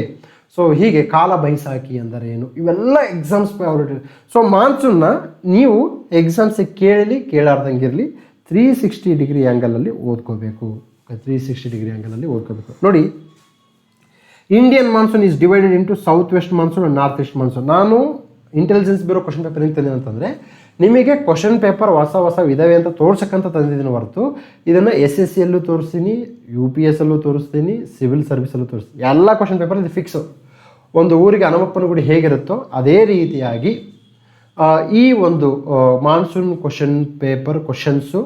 ಸೊ ಹೀಗೆ ಕಾಲ ಬೈಸಾಖಿ ಅಂದರೆ ಏನು? ಇವೆಲ್ಲ ಎಕ್ಸಾಮ್ಸ್ ಫೇವರಿಟ್. ಸೊ ಮಾನ್ಸೂನ್ನ ನೀವು ಎಕ್ಸಾಮ್ಸಿಗೆ ಕೇಳಾರ್ದಂಗಿರಲಿ 360 ಡಿಗ್ರಿ ಆ್ಯಂಗಲಲ್ಲಿ ಓದ್ಕೋಬೇಕು. 360 ಡಿಗ್ರಿ ಆ್ಯಂಗಲಲ್ಲಿ ಓದ್ಕೋಬೇಕು. ನೋಡಿ, Indian monsoon is divided into south west monsoon and north west monsoon. ನಾನು ಇಂಟೆಲಿಜೆನ್ಸ್ ಬ್ಯೂರೋ ಕ್ವಶನ್ ಪೇಪರ್ ಹೆಂಗೆ ತಂದಿದ್ದೀನಿ ಅಂತಂದರೆ, ನಿಮಗೆ ಕ್ವಶನ್ ಪೇಪರ್ ಹೊಸ ಇದಾವೆ ಅಂತ ತೋರ್ಸಕ್ಕಂತ ತಂದಿದ್ದೀನಿ ಹೊರತು ಇದನ್ನು SSCಯಲ್ಲೂ ತೋರಿಸ್ತೀನಿ, UPSಯಲ್ಲೂ ತೋರಿಸ್ತೀನಿ, ಸಿವಿಲ್ ಸರ್ವಿಸಲ್ಲೂ ತೋರಿಸ್ತೀನಿ. ಎಲ್ಲ ಕ್ವಶನ್ ಪೇಪರ್ ಇದು ಫಿಕ್ಸು. ಒಂದು ಊರಿಗೆ ಹನುಮಪ್ಪನ ಗುಡಿ ಹೇಗಿರುತ್ತೋ ಅದೇ ರೀತಿಯಾಗಿ ಈ ಒಂದು ಮಾನ್ಸೂನ್ ಕ್ವಶನ್ಸು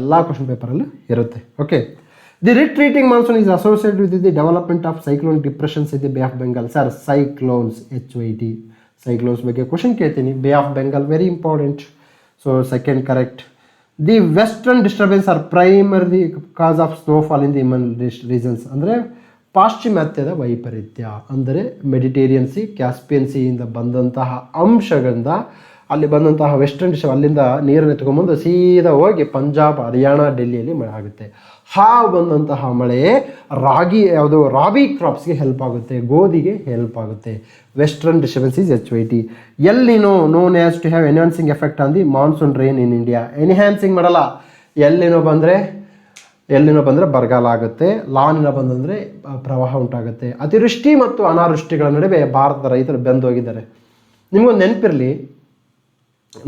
ಎಲ್ಲ ಕ್ವಶನ್ ಪೇಪರಲ್ಲೂ ಇರುತ್ತೆ. Okay, the retreating monsoon is associated with the development of cyclonic depressions in the ಬೇ of Bengal. Sir cyclones, HYT, cyclones ಬಗ್ಗೆ ಕ್ವಶನ್ ಕೇಳ್ತೀನಿ. Bay of Bengal very important. So second correct. The western disturbances are primary cause of snowfall in the ಹಿಮನ್ regions. ಅಂದರೆ ಪಾಶ್ಚಿಮಾತ್ಯದ ವೈಪರೀತ್ಯ ಅಂದರೆ Mediterranean C, Caspian ಸಿಯಿಂದ ಬಂದಂತಹ ಅಂಶಗಳಿಂದ ಅಲ್ಲಿ ಬಂದಂತಹ ವೆಸ್ಟರ್ನ್ ಡಿಸ್ಟರ್ಬ್ ಅಲ್ಲಿಂದ ನೀರನ್ನು ಎತ್ಕೊಂಡ್ಬಂದು ಸೀದಾ ಹೋಗಿ ಪಂಜಾಬ್, ಹರಿಯಾಣ, ಡೆಲ್ಲಿಯಲ್ಲಿ ಮಳೆ ಆಗುತ್ತೆ. ಬಂದಂತಹ ಮಳೆ ರಾಬಿ ಕ್ರಾಪ್ಸ್ಗೆ ಹೆಲ್ಪ್ ಆಗುತ್ತೆ, ಗೋಧಿಗೆ ಹೆಲ್ಪ್ ಆಗುತ್ತೆ. Western disturbances is HYT. El Nino known as to have enhancing effect on the monsoon rain in India. Enhancing ಮಾಡಲ್ಲ. ಎಲ್ಲಿನೋ ಬಂದರೆ ಬರಗಾಲ ಆಗುತ್ತೆ, ಲಾನಿನ ಬಂದಂದರೆ ಪ್ರವಾಹ ಉಂಟಾಗುತ್ತೆ. ಅತಿವೃಷ್ಟಿ ಮತ್ತು ಅನಾವೃಷ್ಟಿಗಳ ನಡುವೆ ಭಾರತದ ರೈತರು ಬೆಂದೋಗಿದ್ದಾರೆ. ನಿಮಗೊಂದು ನೆನಪಿರಲಿ,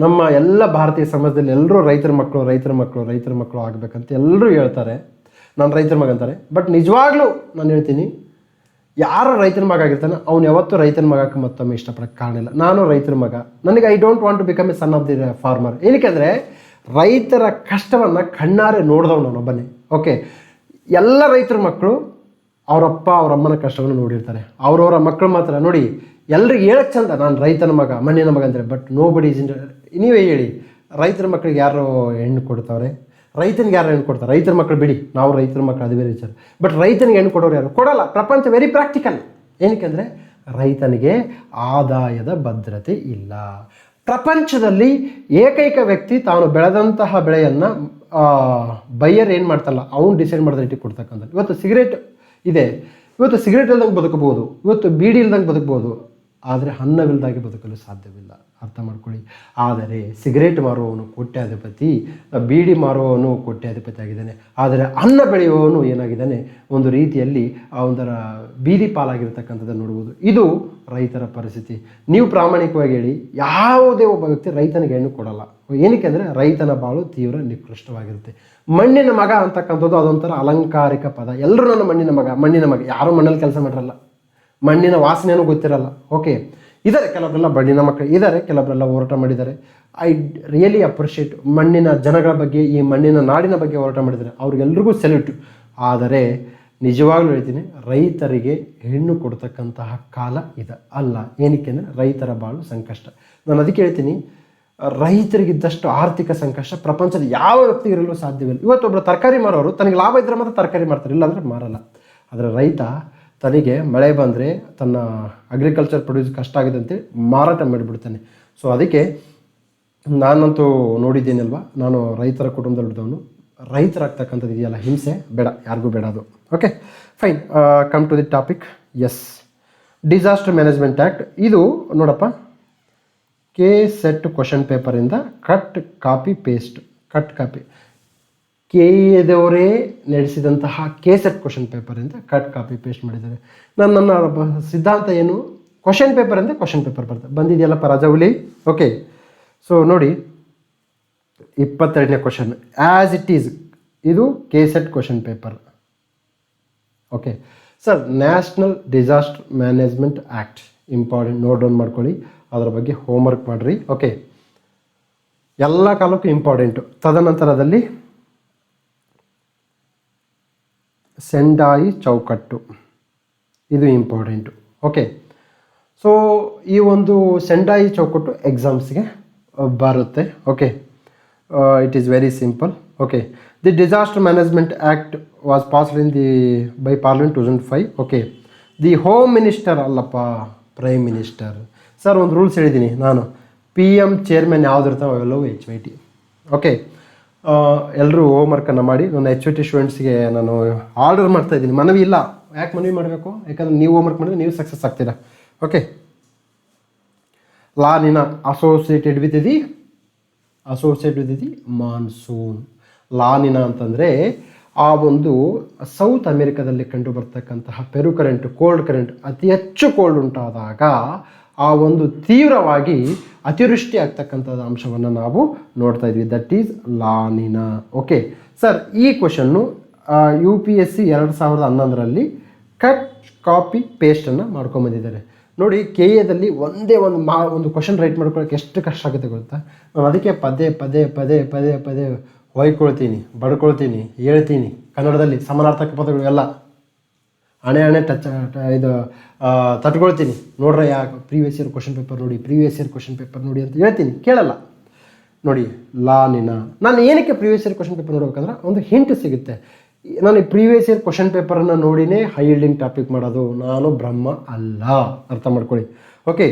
ನಮ್ಮ ಎಲ್ಲ ಭಾರತೀಯ ಸಮಾಜದಲ್ಲಿ ಎಲ್ಲರೂ ರೈತರ ಮಕ್ಕಳು ಆಗಬೇಕಂತ ಎಲ್ಲರೂ ಹೇಳ್ತಾರೆ. ನಾನು ರೈತರ ಮಗ ಅಂತಾರೆ. ಬಟ್ ನಿಜವಾಗ್ಲೂ ನಾನು ಹೇಳ್ತೀನಿ, ಯಾರು ರೈತರ ಮಗ ಆಗಿರ್ತಾನೆ ಅವ್ನು ಯಾವತ್ತೂ ರೈತರ ಮಗಕ್ಕೆ ಮತ್ತೊಮ್ಮೆ ಇಷ್ಟಪಡೋಕ್ಕೆ ಕಾರಣ ಇಲ್ಲ. ನಾನು ರೈತರ ಮಗ. ನನಗೆ I don't want to become a son of the farmer. ಏನಕ್ಕೆ ರೈತರ ಕಷ್ಟವನ್ನು ಕಣ್ಣಾರೆ ನೋಡಿದವ್ ನಾನೊಬ್ಬನೇ. ಓಕೆ, ಎಲ್ಲ ರೈತರ ಮಕ್ಕಳು ಅವರಪ್ಪ ಅವರಮ್ಮನ ಕಷ್ಟವನ್ನು ನೋಡಿರ್ತಾರೆ. ಅವರವರ ಮಕ್ಕಳು ಮಾತ್ರ ನೋಡಿ, ಎಲ್ರಿಗೆ ಹೇಳಕ್ಕೆ ಚಂದ ನಾನು ರೈತನ ಮಗ, ಮಣ್ಣಿನ ಮಗ ಅಂದರೆ. ಬಟ್ ನೋ ಬಡಿ ಈಸ್ ಇನ್. ನೀವೇ ಹೇಳಿ, ರೈತರ ಮಕ್ಕಳಿಗೆ ಯಾರು ಹೆಣ್ಣು ಕೊಡ್ತಾವ್ರೆ? ರೈತನಿಗೆ ಯಾರು ಹೆಣ್ಣು ಕೊಡ್ತಾರೆ? ರೈತರ ಮಕ್ಕಳು ಬಿಡಿ, ನಾವು ರೈತರ ಮಕ್ಕಳು, ಅದು ಬೇರೆ ವಿಚಾರ. ಬಟ್ ರೈತನಿಗೆ ಹೆಣ್ಣು ಕೊಡೋರು ಯಾರು? ಕೊಡಲ್ಲ. ಪ್ರಪಂಚ ವೆರಿ ಪ್ರಾಕ್ಟಿಕಲ್. ಏನಕ್ಕೆ ರೈತನಿಗೆ ಆದಾಯದ ಭದ್ರತೆ ಇಲ್ಲ. ಪ್ರಪಂಚದಲ್ಲಿ ಏಕೈಕ ವ್ಯಕ್ತಿ ತಾನು ಬೆಳೆದಂತಹ ಬೆಳೆಯನ್ನು ಬೈಯರ್ ಏನು ಮಾಡ್ತಾರಲ್ಲ ಅವ್ನು ಡಿಸೈಡ್ ಮಾಡಿದ ರೇಟಿಗೆ ಕೊಡ್ತಕ್ಕಂಥ. ಇವತ್ತು ಸಿಗರೇಟ್ ಇದೆ, ಇವತ್ತು ಸಿಗರೇಟ್ ಇಲ್ದಂಗೆ ಬದುಕಬಹುದು, ಇವತ್ತು ಬೀಡಿ ಇಲ್ದಂಗೆ ಬದುಕಬಹುದು. ಆದರೆ ಅನ್ನವಿಲ್ದಾಗೆ ಬದುಕಲು ಸಾಧ್ಯವಿಲ್ಲ. ಅರ್ಥ ಮಾಡ್ಕೊಳ್ಳಿ. ಆದರೆ ಸಿಗರೇಟ್ ಮಾರುವವನು ಕೋಟ್ಯಾಧಿಪತಿ, ಬೀಡಿ ಮಾರುವವನು ಕೋಟ್ಯಾಧಿಪತಿ ಆಗಿದ್ದಾನೆ. ಆದರೆ ಅನ್ನ ಬೆಳೆಯುವವನು ಏನಾಗಿದ್ದಾನೆ, ಒಂದು ರೀತಿಯಲ್ಲಿ ಒಂದರ ಬೀದಿ ಪಾಲಾಗಿರ್ತಕ್ಕಂಥದ್ದನ್ನು ನೋಡ್ಬೋದು. ಇದು ರೈತರ ಪರಿಸ್ಥಿತಿ. ನೀವು ಪ್ರಾಮಾಣಿಕವಾಗಿ ಹೇಳಿ, ಯಾವುದೇ ಒಬ್ಬ ವ್ಯಕ್ತಿ ರೈತನಿಗೆ ಹೆಣ್ಣು ಕೊಡಲ್ಲ. ಏನಕ್ಕೆ ಅಂದರೆ ರೈತನ ಬಾಳು ತೀವ್ರ ನಿಕೃಷ್ಟವಾಗಿರುತ್ತೆ. ಮಣ್ಣಿನ ಮಗ ಅಂತಕ್ಕಂಥದ್ದು ಅದೊಂಥರ ಅಲಂಕಾರಿಕ ಪದ. ಎಲ್ಲರೂ ನನ್ನ ಮಣ್ಣಿನ ಮಗ. ಯಾರೂ ಮಣ್ಣಲ್ಲಿ ಕೆಲಸ ಮಾಡಿರಲ್ಲ, ಮಣ್ಣಿನ ವಾಸನೆಯೂ ಗೊತ್ತಿರಲ್ಲ. ಓಕೆ, ಇದ್ದಾರೆ ಕೆಲವರೆಲ್ಲ ಮಣ್ಣಿನ ಮಕ್ಕಳು ಇದ್ದಾರೆ, ಕೆಲವರೆಲ್ಲ ಹೋರಾಟ ಮಾಡಿದ್ದಾರೆ. ಐ ರಿಯಲಿ ಅಪ್ರಿಷಿಯೇಟ್ ಮಣ್ಣಿನ ಜನಗಳ ಬಗ್ಗೆ, ಈ ಮಣ್ಣಿನ ನಾಡಿನ ಬಗ್ಗೆ ಹೋರಾಟ ಮಾಡಿದ್ದಾರೆ. ಅವ್ರಿಗೆಲ್ರಿಗೂ ಸೆಲ್ಯೂಟ್. ಆದರೆ ನಿಜವಾಗ್ಲೂ ಹೇಳ್ತೀನಿ, ರೈತರಿಗೆ ಹೆಣ್ಣು ಕೊಡ್ತಕ್ಕಂತಹ ಕಾಲ ಇದು ಅಲ್ಲ. ಏನಕ್ಕೆ ಅಂದರೆ ರೈತರ ಬಾಳು ಸಂಕಷ್ಟ. ನಾನು ಅದಕ್ಕೆ ಹೇಳ್ತೀನಿ, ರೈತರಿಗಿದ್ದಷ್ಟು ಆರ್ಥಿಕ ಸಂಕಷ್ಟ ಪ್ರಪಂಚದ ಯಾವ ವ್ಯಕ್ತಿಗಿರಲು ಸಾಧ್ಯವಿಲ್ಲ. ಇವತ್ತೊಬ್ಬರು ತರಕಾರಿ ಮಾರೋರು ತನಗೆ ಲಾಭ ಇದ್ದರೆ ಮಾತ್ರ ತರಕಾರಿ ಮಾಡ್ತಾರೆ, ಇಲ್ಲಾಂದರೆ ಮಾರಲ್ಲ. ಆದರೆ ರೈತ ತನಗೆ ಮಳೆ ಬಂದರೆ ತನ್ನ ಅಗ್ರಿಕಲ್ಚರ್ ಪ್ರೊಡ್ಯೂಸ್ ಕಷ್ಟ ಆಗಿದೆ ಅಂತೇಳಿ ಮಾರಾಟ ಮಾಡಿಬಿಡ್ತಾನೆ. ಸೊ ಅದಕ್ಕೆ ನಾನಂತೂ ನೋಡಿದ್ದೇನಲ್ವ, ನಾನು ರೈತರ ಕುಟುಂಬದಲ್ಲಿ ಬಿಡ್ದವನು. ರೈತರಾಗ್ತಕ್ಕಂಥದ್ದು ಇದೆಯಲ್ಲ ಹಿಂಸೆ ಬೇಡ, ಯಾರಿಗೂ ಬೇಡ ಅದು. Okay fine, come to the topic. Yes, disaster management act. ಇದು ನೋಡಪ್ಪ, ಕೆ ಸೆಟ್ ಕ್ವಶನ್ ಪೇಪರಿಂದ cut copy paste, cut copy K ಎದವರೇ ನಡೆಸಿದಂತಹ ಕೆ ಸೆಟ್ ಕ್ವಶನ್ ಪೇಪರಿಂದ ಕಟ್ ಕಾಪಿ ಪೇಸ್ಟ್ ಮಾಡಿದ್ದಾರೆ. ನನ್ನ ಸಿದ್ಧಾಂತ ಏನು, ಕ್ವಶನ್ ಪೇಪರಿಂದ ಕ್ವಶನ್ ಪೇಪರ್ ಬಂದಿದೆಯಲ್ಲಪ್ಪ ರಾಜಾಹುಲಿ. ಓಕೆ, ಸೊ ನೋಡಿ 22ನೇ ಕ್ವಶನ್ ಆ್ಯಸ್ ಇಟ್ ಈಸ್, ಇದು K set question paper. Okay sir, national disaster management act important, note down ಮಾಡ್ಕೊಳ್ಳಿ, ಅದರ ಬಗ್ಗೆ ಹೋಮ್ವರ್ಕ್ ಮಾಡಿರಿ. ಓಕೆ, ಎಲ್ಲ ಕಾಲಕ್ಕೂ ಇಂಪಾರ್ಟೆಂಟು. ತದನಂತರದಲ್ಲಿ ಸೆಂಡಾಯಿ ಚೌಕಟ್ಟು, ಇದು ಇಂಪಾರ್ಟೆಂಟು. ಓಕೆ, ಸೊ ಈ ಒಂದು ಸೆಂಡಾಯಿ ಚೌಕಟ್ಟು ಎಕ್ಸಾಮ್ಸ್ಗೆ ಬರುತ್ತೆ. Okay, it is very simple. Okay, the disaster management act was passed in the by parliament 2005. Okay, the home minister ಅಲ್ಲಪ್ಪ, ಪ್ರೈಮ್ ಮಿನಿಸ್ಟರ್. ಸರ್ ಒಂದು ರೂಲ್ಸ್ ಹೇಳಿದ್ದೀನಿ ನಾನು, PM ಚೇರ್ಮನ್ ಯಾವ್ದು ಇರ್ತಾವೆ ಅವೆಲ್ಲವೂ HYT. ಓಕೆ, ಎಲ್ಲರೂ ಹೋಮ್ವರ್ಕನ್ನು ಮಾಡಿ. ನನ್ನ HYT ಸ್ಟೂಡೆಂಟ್ಸ್ಗೆ ನಾನು ಆರ್ಡರ್ ಮಾಡ್ತಾಯಿದ್ದೀನಿ, ಮನವಿ ಇಲ್ಲ. ಯಾಕೆ ಮನವಿ ಮಾಡಬೇಕು? ಯಾಕಂದರೆ ನೀವು ಹೋಮ್ವರ್ಕ್ ಮಾಡಿದ್ರೆ ನೀವು ಸಕ್ಸಸ್ ಆಗ್ತೀರಾ. Okay, La Nina associated with the monsoon. La Nina ಅಂತಂದರೆ ಆ ಒಂದು ಸೌತ್ ಅಮೇರಿಕಾದಲ್ಲಿ ಕಂಡು ಬರ್ತಕ್ಕಂತಹ ಪೆರು ಕರೆಂಟ್, ಕೋಲ್ಡ್ ಕರೆಂಟ್, ಅತಿ ಹೆಚ್ಚು ಕೋಲ್ಡ್ ಉಂಟಾದಾಗ ಆ ಒಂದು ತೀವ್ರವಾಗಿ ಅತಿವೃಷ್ಟಿ ಆಗ್ತಕ್ಕಂಥದ್ದು ಅಂಶವನ್ನು ನಾವು ನೋಡ್ತಾ ಇದ್ವಿ. That is La Nina. Okay sir, ಈ ಕ್ವಶನ್ನು UPSC 2011ರಲ್ಲಿ ಕಟ್ ಕಾಪಿ ಪೇಸ್ಟನ್ನು ಮಾಡ್ಕೊಂಬಂದಿದ್ದಾರೆ. ನೋಡಿ, ಕೆ ಎದಲ್ಲಿ ಒಂದೇ ಒಂದು ಕ್ವಶನ್ ರೈಟ್ ಮಾಡ್ಕೊಳ್ಳೋಕೆ ಎಷ್ಟು ಕಷ್ಟ ಆಗುತ್ತೆ ಗೊತ್ತಾ? ನಾನು ಅದಕ್ಕೆ ಪದೇ ಪದೇ ಪದೇ ಪದೇ ಪದೇ ಹೊಯ್ಕೊಳ್ತೀನಿ, ಬಡ್ಕೊಳ್ತೀನಿ, ಹೇಳ್ತೀನಿ. ಕನ್ನಡದಲ್ಲಿ ಸಮಾನಾರ್ಥಕ ಪದಗಳು ಎಲ್ಲ ಹಣೆ ಇದು ತಟ್ಕೊಳ್ತೀನಿ. ನೋಡ್ರೆ ಯಾಕೆ ಪ್ರೀವಿಯಸ್ ಇಯರ್ ಕ್ವಶನ್ ಪೇಪರ್ ನೋಡಿ ಅಂತ ಹೇಳ್ತೀನಿ, ಕೇಳಲ್ಲ. ನೋಡಿ, ಲಾನಿನ ನಾನು ಏನಕ್ಕೆ ಪ್ರೀವಿಯಸ್ ಇಯರ್ ಕ್ವಶನ್ ಪೇಪರ್ ನೋಡ್ಬೇಕಂದ್ರೆ ಒಂದು ಹಿಂಟ್ ಸಿಗುತ್ತೆ. ನಾನು ಈ ಪ್ರೀವಿಯಸ್ ಇಯರ್ ಕ್ವಶನ್ ಪೇಪರನ್ನು ನೋಡಿನೇ ಹೈ ಯೀಲ್ಡಿಂಗ್ ಟಾಪಿಕ್ ಮಾಡೋದು. ನಾನು ಬ್ರಹ್ಮ ಅಲ್ಲ, ಅರ್ಥ ಮಾಡ್ಕೊಳ್ಳಿ. ಓಕೆ,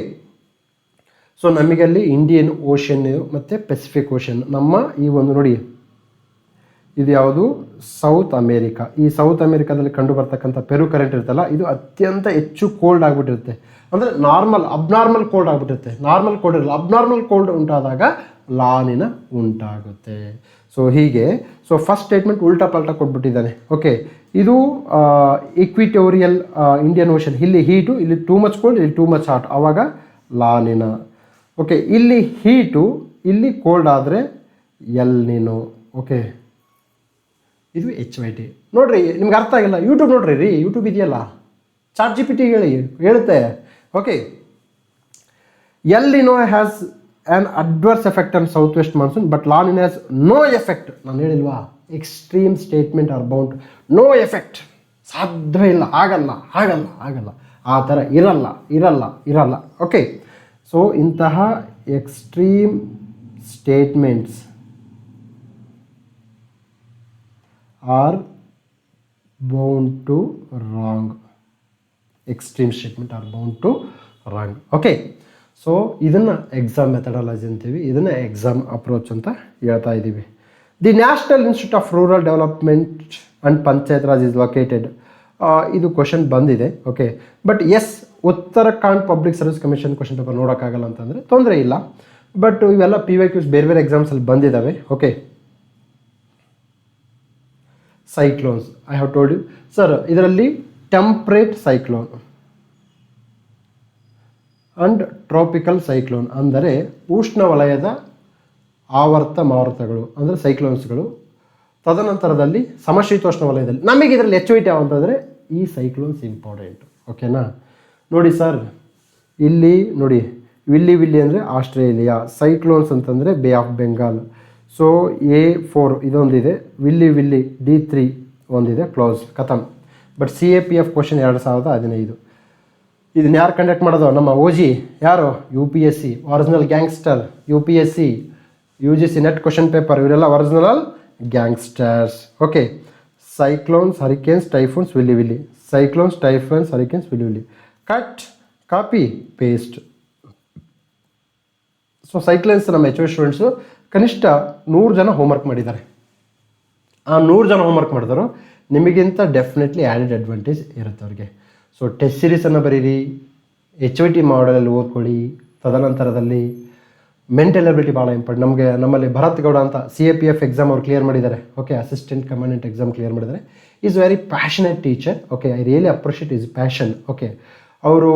ಸೊ ನಮಗಲ್ಲಿ ಇಂಡಿಯನ್ ಓಷನ್ ಮತ್ತು ಪೆಸಿಫಿಕ್ ಓಷನ್, ನಮ್ಮ ಈ ಒಂದು ನೋಡಿ, ಇದು ಯಾವುದು? South America. ಈ ಸೌತ್ ಅಮೇರಿಕಾದಲ್ಲಿ ಕಂಡು ಬರ್ತಕ್ಕಂಥ ಪೆರು ಕರೆಂಟ್ ಇರುತ್ತಲ್ಲ, ಇದು ಅತ್ಯಂತ ಹೆಚ್ಚು ಕೋಲ್ಡ್ ಆಗಿಬಿಟ್ಟಿರುತ್ತೆ. ಅಂದರೆ ಅಬ್ನಾರ್ಮಲ್ ಕೋಲ್ಡ್ ಆಗಿಬಿಟ್ಟಿರುತ್ತೆ. ನಾರ್ಮಲ್ ಕೋಲ್ಡ್ ಇರಲ್ಲ, ಅಬ್ನಾರ್ಮಲ್ ಕೋಲ್ಡ್ ಉಂಟಾದಾಗ ಲಾನಿನ ಉಂಟಾಗುತ್ತೆ. ಸೊ ಹೀಗೆ, ಸೊ ಫಸ್ಟ್ ಸ್ಟೇಟ್ಮೆಂಟ್ ಉಲ್ಟಾ ಪಲ್ಟಾ ಕೊಟ್ಬಿಟ್ಟಿದ್ದಾನೆ. ಓಕೆ, ಇದು ಇಕ್ವಿಟೋರಿಯಲ್ ಇಂಡಿಯನ್ ಓಷನ್, ಇಲ್ಲಿ ಹೀಟು, ಇಲ್ಲಿ ಟೂ ಮಚ್ ಕೋಲ್ಡ್, ಇಲ್ಲಿ ಟೂ ಮಚ್ ಹಾಟ್, ಆವಾಗ ಲಾನಿನ. ಓಕೆ, ಇಲ್ಲಿ ಹೀಟು, ಇಲ್ಲಿ ಕೋಲ್ಡ್ ಆದರೆ ಎಲ್ನಿನೋ. ಓಕೆ, ಇದು HYT. ನೋಡ್ರಿ, ನಿಮ್ಗೆ ಅರ್ಥ ಆಗಿಲ್ಲ ಯೂಟ್ಯೂಬ್ ನೋಡ್ರಿ, ಯೂಟ್ಯೂಬ್ ಇದೆಯಲ್ಲ, ChatGPT ಹೇಳುತ್ತೆ. Okay, El Nino has an adverse effect on south west monsoon but La Nina has no effect. ನಾನು ಹೇಳಿಲ್ವಾ, extreme statement are bound, no effect, ಸಾಧ್ಯವೇ ಇಲ್ಲ, ಆಗಲ್ಲ, ಆ ಥರ ಇರಲ್ಲ. ಓಕೆ, ಸೊ ಇಂತಹ extreme statements are bound to wrong. Extreme statement are bound to wrong. Okay, so ಇದನ್ನು ಎಕ್ಸಾಮ್ ಮೆಥಡಾಲಜಿ ಅಂತೀವಿ, ಇದನ್ನು ಎಕ್ಸಾಮ್ ಅಪ್ರೋಚ್ ಅಂತ ಹೇಳ್ತಾ ಇದ್ದೀವಿ. The national institute of rural development and Panchayat Raj is located. ಇದು ಕ್ವಶನ್ ಬಂದಿದೆ. Okay, but yes, Uttarakhand public service commission question paper ನೋಡೋಕ್ಕಾಗಲ್ಲ ಅಂತಂದರೆ ತೊಂದರೆ ಇಲ್ಲ. ಬಟ್ ಇವೆಲ್ಲ PYQs ಬೇರೆ ಎಕ್ಸಾಮ್ಸಲ್ಲಿ ಬಂದಿದ್ದಾವೆ. Okay, cyclones I have told you sir, ಇದರಲ್ಲಿ temperate cyclone and tropical cyclone ಅಂದರೆ ಉಷ್ಣವಲಯದ ಆವರ್ತ ಮಾರುತಗಳು ಅಂದರೆ ಸೈಕ್ಲೋನ್ಸ್ಗಳು. ತದನಂತರದಲ್ಲಿ ಸಮಶೀತೋಷ್ಣ ವಲಯದಲ್ಲಿ ನಮಗೆ ಇದರಲ್ಲಿ HYT ಯಾವ ಅಂತಂದರೆ ಈ ಸೈಕ್ಲೋನ್ಸ್ ಇಂಪಾರ್ಟೆಂಟ್. ಓಕೆನಾ? ನೋಡಿ ಸರ್, ಇಲ್ಲಿ ನೋಡಿ, ವಿಲ್ಲಿ ಅಂದರೆ ಆಸ್ಟ್ರೇಲಿಯಾ, ಸೈಕ್ಲೋನ್ಸ್ ಅಂತಂದರೆ bay of Bengal. So A4 ಇದೊಂದಿದೆ, ವಿಲ್ಲಿ D3 ಒಂದಿದೆ, ಕ್ಲೋಸ್, ಖತಮ್. But CAPF question 2015. ಇದನ್ನ ಯಾರು ಕಂಡಕ್ಟ್ ಮಾಡೋದು? ನಮ್ಮ OG ಯಾರು? UPSC original gangster. UPSC UGC net question paper, ಇವರೆಲ್ಲ original gangsters. Okay, cyclones, hurricanes, typhoons, willy cyclones, typhoons, hurricanes willy willy cut, copy, paste. So cyclones ನಮ್ಮ HOD students ಕನಿಷ್ಠ 100 ಜನ homework ಮಾಡಿದ್ದಾರೆ. ಆ 100 ಜನ ಹೋಮ್ವರ್ಕ್ ಮಾಡಿದ್ರು ನಿಮಗಿಂತ ಡೆಫಿನೆಟ್ಲಿ ಆ್ಯಡೆಡ್ ಅಡ್ವಾಂಟೇಜ್ ಇರುತ್ತೆ ಅವ್ರಿಗೆ. ಸೊ ಟೆಸ್ಟ್ ಸೀರೀಸನ್ನು ಬರೀರಿ, HOT ಮಾಡಲಲ್ಲಿ ಓದ್ಕೊಳ್ಳಿ. ತದನಂತರದಲ್ಲಿ ಮೆಂಟಲ್ ಎಬಿಲಿಟಿ ಭಾಳ ಇಂಪಾರ್ಟೆಂಟ್. ನಮ್ಮಲ್ಲಿ ಭರತ್ ಗೌಡ ಅಂತ CAPF ಎಕ್ಸಾಮ್ ಅವ್ರು ಕ್ಲಿಯರ್ ಮಾಡಿದ್ದಾರೆ. Okay, assistant commandant exam clear ಮಾಡಿದ್ದಾರೆ. Is very passionate teacher. Okay, I really appreciate his passion. Okay, ಅವರು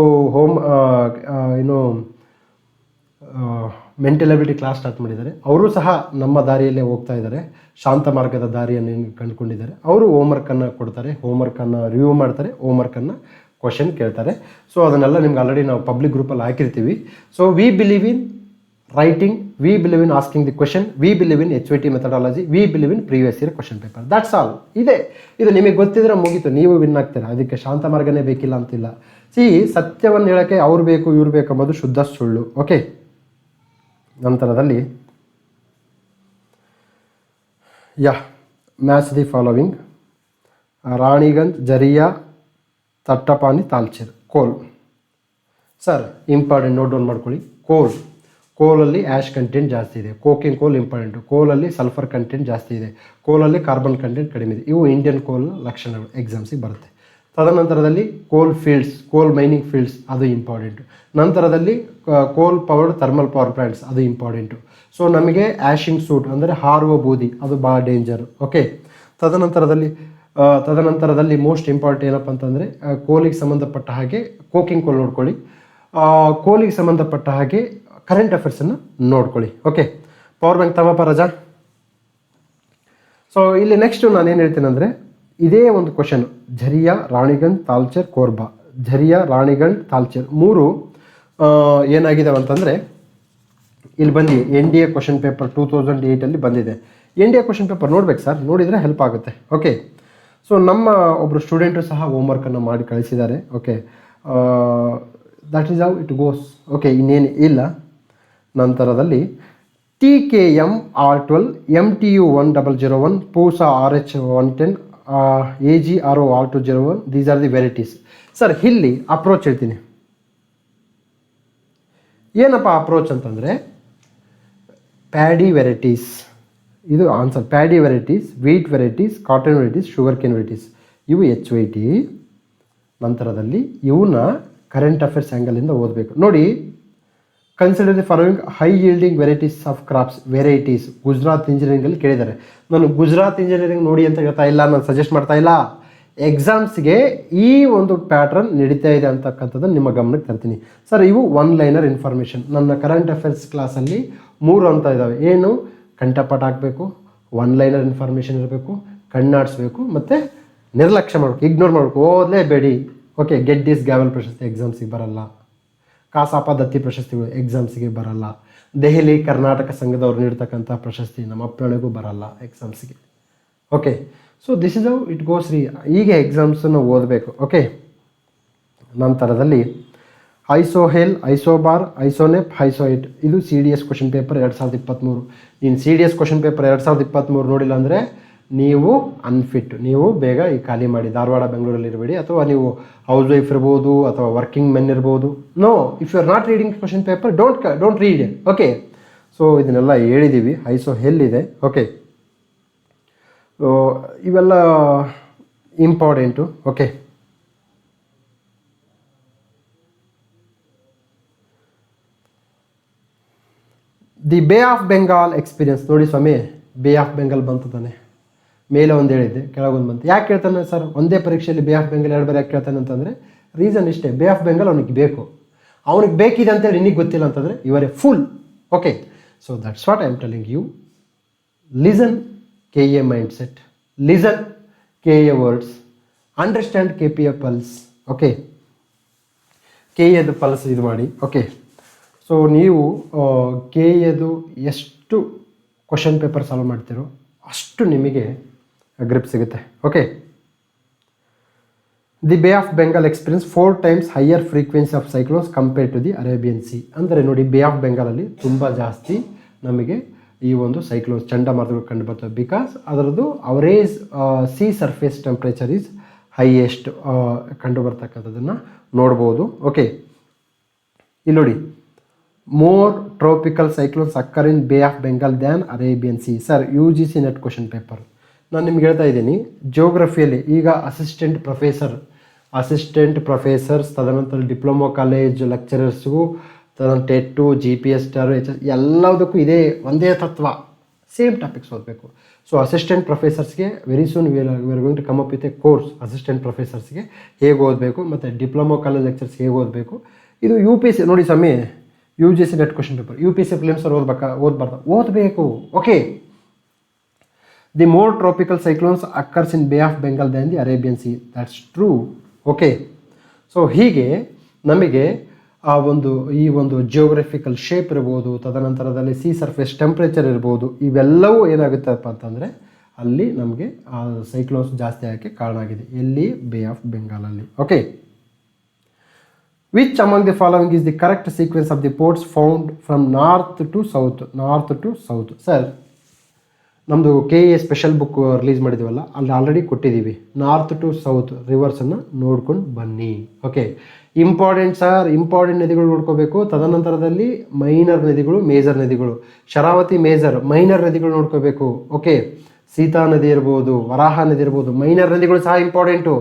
ಮೆಂಟಲ್ ಎಬಿಲಿಟಿ ಕ್ಲಾಸ್ ಸ್ಟಾರ್ಟ್ ಮಾಡಿದ್ದಾರೆ. ಅವರು ಸಹ ನಮ್ಮ ದಾರಿಯಲ್ಲೇ ಹೋಗ್ತಾ ಇದ್ದಾರೆ, ಶಾಂತ ಮಾರ್ಗದ ದಾರಿಯನ್ನು ಕಂಡುಕೊಂಡಿದ್ದಾರೆ. ಅವರು ಹೋಮ್ವರ್ಕನ್ನು ಕೊಡ್ತಾರೆ, ಹೋಮ್ವರ್ಕನ್ನು ರಿವ್ಯೂ ಮಾಡ್ತಾರೆ, ಹೋಮ್ವರ್ಕನ್ನು ಕ್ವಶನ್ ಕೇಳ್ತಾರೆ. ಸೊ ಅದನ್ನೆಲ್ಲ ನಿಮ್ಗೆ ಆಲ್ರೆಡಿ ನಾವು ಪಬ್ಲಿಕ್ ಗ್ರೂಪಲ್ಲಿ ಹಾಕಿರ್ತೀವಿ. So we believe in writing, we believe in asking the question, we believe in HOT methodology, we believe in previous year question paper. That's all. ಇದು ನಿಮಗೆ ಗೊತ್ತಿದ್ರೆ ಮುಗೀತು, ನೀವು ವಿನ್ ಆಗ್ತೀರಾ. ಅದಕ್ಕೆ ಶಾಂತ ಮಾರ್ಗನೇ ಬೇಕಿಲ್ಲ ಅಂತಿಲ್ಲ. ಸತ್ಯವನ್ನು ಹೇಳೋಕ್ಕೆ ಅವ್ರು ಬೇಕು ಇವ್ರು ಬೇಕು ಅಂಬೋದು ಶುದ್ಧ ಸುಳ್ಳು. ಓಕೆ, ನಂತರದಲ್ಲಿ ಮ್ಯಾಚ್ ದಿ ಫಾಲೋವಿಂಗ್: ರಾಣಿಗಂಜ್, ಜರಿಯಾ, ತಟ್ಟಪಾನಿ, ತಾಲ್ಚೇರ್. ಕೋಲ್ ಸರ್ ಇಂಪಾರ್ಟೆಂಟ್, ನೋಟ್ ಡೌನ್ ಮಾಡ್ಕೊಳ್ಳಿ. ಕೋಲಲ್ಲಿ ಆ್ಯಶ್ ಕಂಟೆಂಟ್ ಜಾಸ್ತಿ ಇದೆ. ಕೋಕಿಂಗ್ ಕೋಲ್ ಇಂಪಾರ್ಟೆಂಟು. ಕೋಲಲ್ಲಿ ಸಲ್ಫರ್ ಕಂಟೆಂಟ್ ಜಾಸ್ತಿ ಇದೆ. ಕೋಲಲ್ಲಿ ಕಾರ್ಬನ್ ಕಂಟೆಂಟ್ ಕಡಿಮೆ ಇದೆ. ಇವು ಇಂಡಿಯನ್ ಕೋಲ್ ಲಕ್ಷಣಗಳು, ಎಕ್ಸಾಮ್ಸಿಗೆ ಬರುತ್ತೆ. ತದನಂತರದಲ್ಲಿ ಕೋಲ್ ಫೀಲ್ಡ್ಸ್, ಕೋಲ್ ಮೈನಿಂಗ್ ಫೀಲ್ಡ್ಸ್, ಅದು ಇಂಪಾರ್ಟೆಂಟು. ನಂತರದಲ್ಲಿ ಕೋಲ್ ಪವರ್ಡ್ ಥರ್ಮಲ್ ಪವರ್ ಪ್ಲಾಂಟ್ಸ್, ಅದು ಇಂಪಾರ್ಟೆಂಟು. ಸೊ ನಮಗೆ ಆ್ಯಶಿಂಗ್ ಸೂಟ್ ಅಂದರೆ ಹಾರುವ ಬೂದಿ, ಅದು ಭಾಳ ಡೇಂಜರು. ಓಕೆ, ತದನಂತರದಲ್ಲಿ ಮೋಸ್ಟ್ ಇಂಪಾರ್ಟೆಂಟ್ ಏನಪ್ಪ ಅಂತಂದರೆ ಕೋಲಿಗೆ ಸಂಬಂಧಪಟ್ಟ ಹಾಗೆ ಕೋಕಿಂಗ್ ಕೋಲ್ ನೋಡ್ಕೊಳ್ಳಿ. ಕೋಲಿಗೆ ಸಂಬಂಧಪಟ್ಟ ಹಾಗೆ ಕರೆಂಟ್ ಅಫೇರ್ಸನ್ನು ನೋಡ್ಕೊಳ್ಳಿ. ಓಕೆ, ಪವರ್ ಬ್ಯಾಂಕ್ ತಗೋಪ ರಜಾ. ಸೊ ಇಲ್ಲಿ ನೆಕ್ಸ್ಟು ನಾನು ಏನು ಹೇಳ್ತೀನಿ ಅಂದರೆ, ಇದೇ ಒಂದು ಕ್ವಶನ್, ಝರಿಯಾ, ರಾಣಿಗಂಜ್, ತಾಲ್ಚೇರ್, ಕೋರ್ಬಾ. ಝರಿಯಾ, ರಾಣಿಗಂಜ್, ತಾಲ್ಚೇರ್ 3 ಏನಾಗಿದ್ದಾವೆ ಅಂತಂದರೆ, ಇಲ್ಲಿ ಬಂದು NDA ಕ್ವಶನ್ ಪೇಪರ್ 2008 ಬಂದಿದೆ. NDA ಕ್ವಶನ್ ಪೇಪರ್ ನೋಡ್ಬೇಕು ಸರ್, ನೋಡಿದರೆ ಹೆಲ್ಪ್ ಆಗುತ್ತೆ. ಓಕೆ, ಸೊ ನಮ್ಮ ಒಬ್ಬರು ಸ್ಟೂಡೆಂಟು ಸಹ ಹೋಮ್ವರ್ಕನ್ನು ಮಾಡಿ ಕಳಿಸಿದ್ದಾರೆ. Okay, that is how it goes. Okay, ಇನ್ನೇನು ಇಲ್ಲ. ನಂತರದಲ್ಲಿ TKM R12, MTU 1001, PUSA RH 110, AGRO R201, these are the varieties. Sir ಇಲ್ಲಿ ಅಪ್ರೋಚ್ ಹೇಳ್ತೀನಿ. ಏನಪ್ಪ ಅಪ್ರೋಚ್ ಅಂತಂದರೆ, ಪ್ಯಾಡಿ ವೆರೈಟೀಸ್, ಇದು answer. Paddy varieties, wheat varieties, cotton varieties, sugar cane varieties, ಇವು HOT. ನಂತರದಲ್ಲಿ ಇವನ್ನ ಕರೆಂಟ್ ಅಫೇರ್ಸ್ ಆ್ಯಂಗಲಿಂದ ಓದಬೇಕು. ನೋಡಿ, consider the following high yielding varieties of crops. Varieties Gujarat ಇಂಜಿನಿಯರಿಂಗಲ್ಲಿ ಕೇಳಿದ್ದಾರೆ. ನಾನು ಗುಜರಾತ್ ಇಂಜಿನಿಯರಿಂಗ್ ನೋಡಿ ಅಂತ ಹೇಳ್ತಾ ಇಲ್ಲ, ನಾನು ಸಜೆಸ್ಟ್ ಮಾಡ್ತಾ ಇಲ್ಲ. ಎಕ್ಸಾಮ್ಸ್ಗೆ ಈ ಒಂದು ಪ್ಯಾಟ್ರನ್ ನಡೀತಾ ಇದೆ ಅಂತಕ್ಕಂಥದ್ದನ್ನು ನಿಮ್ಮ ಗಮನಕ್ಕೆ ತರ್ತೀನಿ. ಸರ್ ಇವು 1 ಲೈನರ್ ಇನ್ಫಾರ್ಮೇಷನ್. ನನ್ನ ಕರೆಂಟ್ ಅಫೇರ್ಸ್ ಕ್ಲಾಸಲ್ಲಿ 3 ಅಂತ ಇದ್ದಾವೆ. ಏನು? ಕಂಠಪಾಠ ಹಾಕಬೇಕು, 1 ಲೈನರ್ ಇನ್ಫಾರ್ಮೇಷನ್ ಇರಬೇಕು, ಕಣ್ಣಾಡಿಸ್ಬೇಕು, ಮತ್ತು ನಿರ್ಲಕ್ಷ್ಯ ಮಾಡಬೇಕು, ಇಗ್ನೋರ್ ಮಾಡಬೇಕು, ಓದಲೇಬೇಡಿ. ಓಕೆ, ಗೆಟ್ ದಿಸ್ ಗ್ಯಾವೆಲ್ ಪ್ರಶಸ್ತಿ ಎಕ್ಸಾಮ್ಸಿಗೆ ಬರಲ್ಲ. ಕಾಸಾಪ ದತ್ತಿ ಪ್ರಶಸ್ತಿಗಳು ಎಕ್ಸಾಮ್ಸಿಗೆ ಬರಲ್ಲ. ದೆಹಲಿ ಕರ್ನಾಟಕ ಸಂಘದವ್ರು ನೀಡ್ತಕ್ಕಂಥ ಪ್ರಶಸ್ತಿ ನಮ್ಮ ಅಪ್ಪಳಿಗೂ ಬರಲ್ಲ ಎಕ್ಸಾಮ್ಸಿಗೆ. Okay, so this is how it goes ರೀ. ಹೀಗೆ ಎಕ್ಸಾಮ್ಸನ್ನು ಓದಬೇಕು. ಓಕೆ, ನಂತರದಲ್ಲಿ ಐಸೋಹೆಲ್, ಐಸೋಬಾರ್, ಐಸೋನೆಪ್, ಐಸೋಯಿಟ್, ಇದು CDS ಕ್ವಶನ್ ಪೇಪರ್ 2023. ನೀನು CDS ಕ್ವಶನ್ ಪೇಪರ್ 2023 ನೋಡಿಲ್ಲ ಅಂದರೆ ನೀವು ಅನ್ಫಿಟ್. ನೀವು ಬೇಗ ಈ ಖಾಲಿ ಮಾಡಿ, ಧಾರವಾಡ ಬೆಂಗಳೂರಲ್ಲಿ ಇರಬೇಡಿ. ಅಥವಾ ನೀವು ಹೌಸ್ ವೈಫ್ ಇರ್ಬೋದು, ಅಥವಾ ವರ್ಕಿಂಗ್ ಮೆನ್ ಇರ್ಬೋದು. No, if you are not reading question paper, don't read. Okay, so ಇದನ್ನೆಲ್ಲ ಹೇಳಿದ್ದೀವಿ. ಐಸೋಹೆಲ್ ಇದೆ. ಓಕೆ, ಸೊ ಇವೆಲ್ಲ ಇಂಪಾರ್ಟೆಂಟು. ಓಕೆ, ದಿ ಬೇ ಆಫ್ ಬೆಂಗಾಲ್ ಎಕ್ಸ್ಪೀರಿಯನ್ಸ್. ನೋಡಿ ಸ್ವಾಮಿ, ಬೇ ಆಫ್ ಬೆಂಗಾಲ್ ಬಂತು ತಾನೆ. ಮೇಲೆ ಒಂದು ಹೇಳಿದ್ದೆ, ಕೆಳಗೊಂದು ಬಂತು. ಯಾಕೆ ಕೇಳ್ತಾನೆ ಸರ್ ಒಂದೇ ಪರೀಕ್ಷೆಯಲ್ಲಿ ಬೇ ಆಫ್ ಬೆಂಗಾಲ್ 2 ಬಾರಿ ಯಾಕೆ ಕೇಳ್ತಾನೆ ಅಂತಂದರೆ, ರೀಸನ್ ಇಷ್ಟೇ, ಬೇ ಆಫ್ ಬೆಂಗಾಲ್ ಅವನಿಗೆ ಬೇಕು. ಅವನಿಗೆ ಬೇಕಿದೆ ಅಂತೇಳಿ ನಿನಗೆ ಗೊತ್ತಿಲ್ಲ ಅಂತಂದರೆ ಇವರೇ full. Okay, so that's what I am telling you. Listen KA mindset, listen KA words, understand KPA pulse. Okay, KAದು ಪಲ್ಸ್ ಇದು ಮಾಡಿ. ಓಕೆ, ಸೊ ನೀವು KAದು ಎಷ್ಟು ಕ್ವಶನ್ ಪೇಪರ್ ಸಾಲ್ವ್ ಮಾಡ್ತೀರೋ ಅಷ್ಟು ನಿಮಗೆ ಗ್ರಿಪ್ ಸಿಗುತ್ತೆ. ಓಕೆ, ದಿ ಬೇ of Bengal experience 4 times higher frequency of cyclones compared to the Arabian sea. ಅಂದರೆ ನೋಡಿ, ಬೇ ಆಫ್ ಬೆಂಗಾಲಲ್ಲಿ ತುಂಬ ಜಾಸ್ತಿ ನಮಗೆ ಈ ಒಂದು ಸೈಕ್ಲೋನ್ಸ್ ಚಂಡಮಾರುತಗಳು ಕಂಡು ಬರ್ತವೆ. ಬಿಕಾಸ್ ಅದರದ್ದು average sea surface temperature is highest ಕಂಡು ಬರ್ತಕ್ಕಂಥದ್ದನ್ನು ನೋಡ್ಬೋದು. ಓಕೆ, ಇಲ್ಲಿ ನೋಡಿ, more tropical cyclones occur in bay of Bengal than Arabian sea. Sir UGC net question paper ನಾನು ನಿಮ್ಗೆ ಹೇಳ್ತಾ ಇದ್ದೀನಿ. ಜಿಯೋಗ್ರಫಿಯಲ್ಲಿ ಈಗ ಅಸಿಸ್ಟೆಂಟ್ ಪ್ರೊಫೆಸರ್ಸ್, ತದನಂತರ ಡಿಪ್ಲೊಮಾ ಕಾಲೇಜ್ ಲೆಕ್ಚರರ್ಸ್ಗೂ, ತದನಂತರ ಟೆಟ್ಟು, GPS ಎಲ್ಲದಕ್ಕೂ ಇದೇ ಒಂದೇ ತತ್ವ, ಸೇಮ್ ಟಾಪಿಕ್ಸ್ ಓದಬೇಕು. ಸೊ ಅಸಿಸ್ಟೆಂಟ್ ಪ್ರೊಫೆಸರ್ಸ್ಗೆ very soon we are going to come up with a course. Assistant ಪ್ರೊಫೆಸರ್ಸ್ಗೆ ಹೇಗೆ ಓದಬೇಕು ಮತ್ತು ಡಿಪ್ಲೊಮಾ ಕಾಲೇಜ್ ಲೆಕ್ಚರ್ಸ್ ಹೇಗೆ ಓದಬೇಕು. ಇದು UPSC ನೋಡಿ ಸಮಯ, UGC net question paper. UPSC prelims ಓದಬೇಕು. Okay, the more tropical cyclones occurs in bay of Bengal than the Arabian sea. That's true. Okay, so ಹೀಗೆ ನಮಗೆ ಈ ಒಂದು ಜಿಯೋಗ್ರಫಿಕಲ್ ಶೇಪ್ ಇರ್ಬೋದು, ತದನಂತರದಲ್ಲಿ ಸಿ ಸರ್ಫೇಸ್ ಟೆಂಪ್ರೇಚರ್ ಇರ್ಬೋದು, ಇವೆಲ್ಲವೂ ಏನಾಗುತ್ತಪ್ಪ ಅಂತಂದರೆ ಅಲ್ಲಿ ನಮಗೆ ಆ ಸೈಕ್ಲೋನ್ಸ್ ಜಾಸ್ತಿ ಆಗೋಕ್ಕೆ ಕಾರಣ ಆಗಿದೆ. ಎಲ್ಲಿ? ಬೇ ಆಫ್ ಬೆಂಗಾಲಲ್ಲಿ. Okay, which among the following is the correct sequence of the ports found from north to south. Sir, ನಮ್ಮದು KA ಸ್ಪೆಷಲ್ ಬುಕ್ ರಿಲೀಸ್ ಮಾಡಿದ್ದೀವಲ್ಲ, ಅಲ್ಲಿ ಆಲ್ರೆಡಿ ಕೊಟ್ಟಿದ್ದೀವಿ. ನಾರ್ತ್ ಟು ಸೌತ್ ರಿವರ್ಸನ್ನು ನೋಡ್ಕೊಂಡು ಬನ್ನಿ. ಓಕೆ, ಇಂಪಾರ್ಟೆಂಟ್ ನದಿಗಳು ನೋಡ್ಕೋಬೇಕು. ತದನಂತರದಲ್ಲಿ ಮೈನರ್ ನದಿಗಳು, ಮೇಜರ್ ನದಿಗಳು. ಶರಾವತಿ ಮೇಜರ್, ಮೈನರ್ ನದಿಗಳು ನೋಡ್ಕೋಬೇಕು. ಓಕೆ, ಸೀತಾ ನದಿ ಇರ್ಬೋದು, ವರಾಹ ನದಿ ಇರ್ಬೋದು, ಮೈನರ್ ನದಿಗಳು ಸಹ ಇಂಪಾರ್ಟೆಂಟು.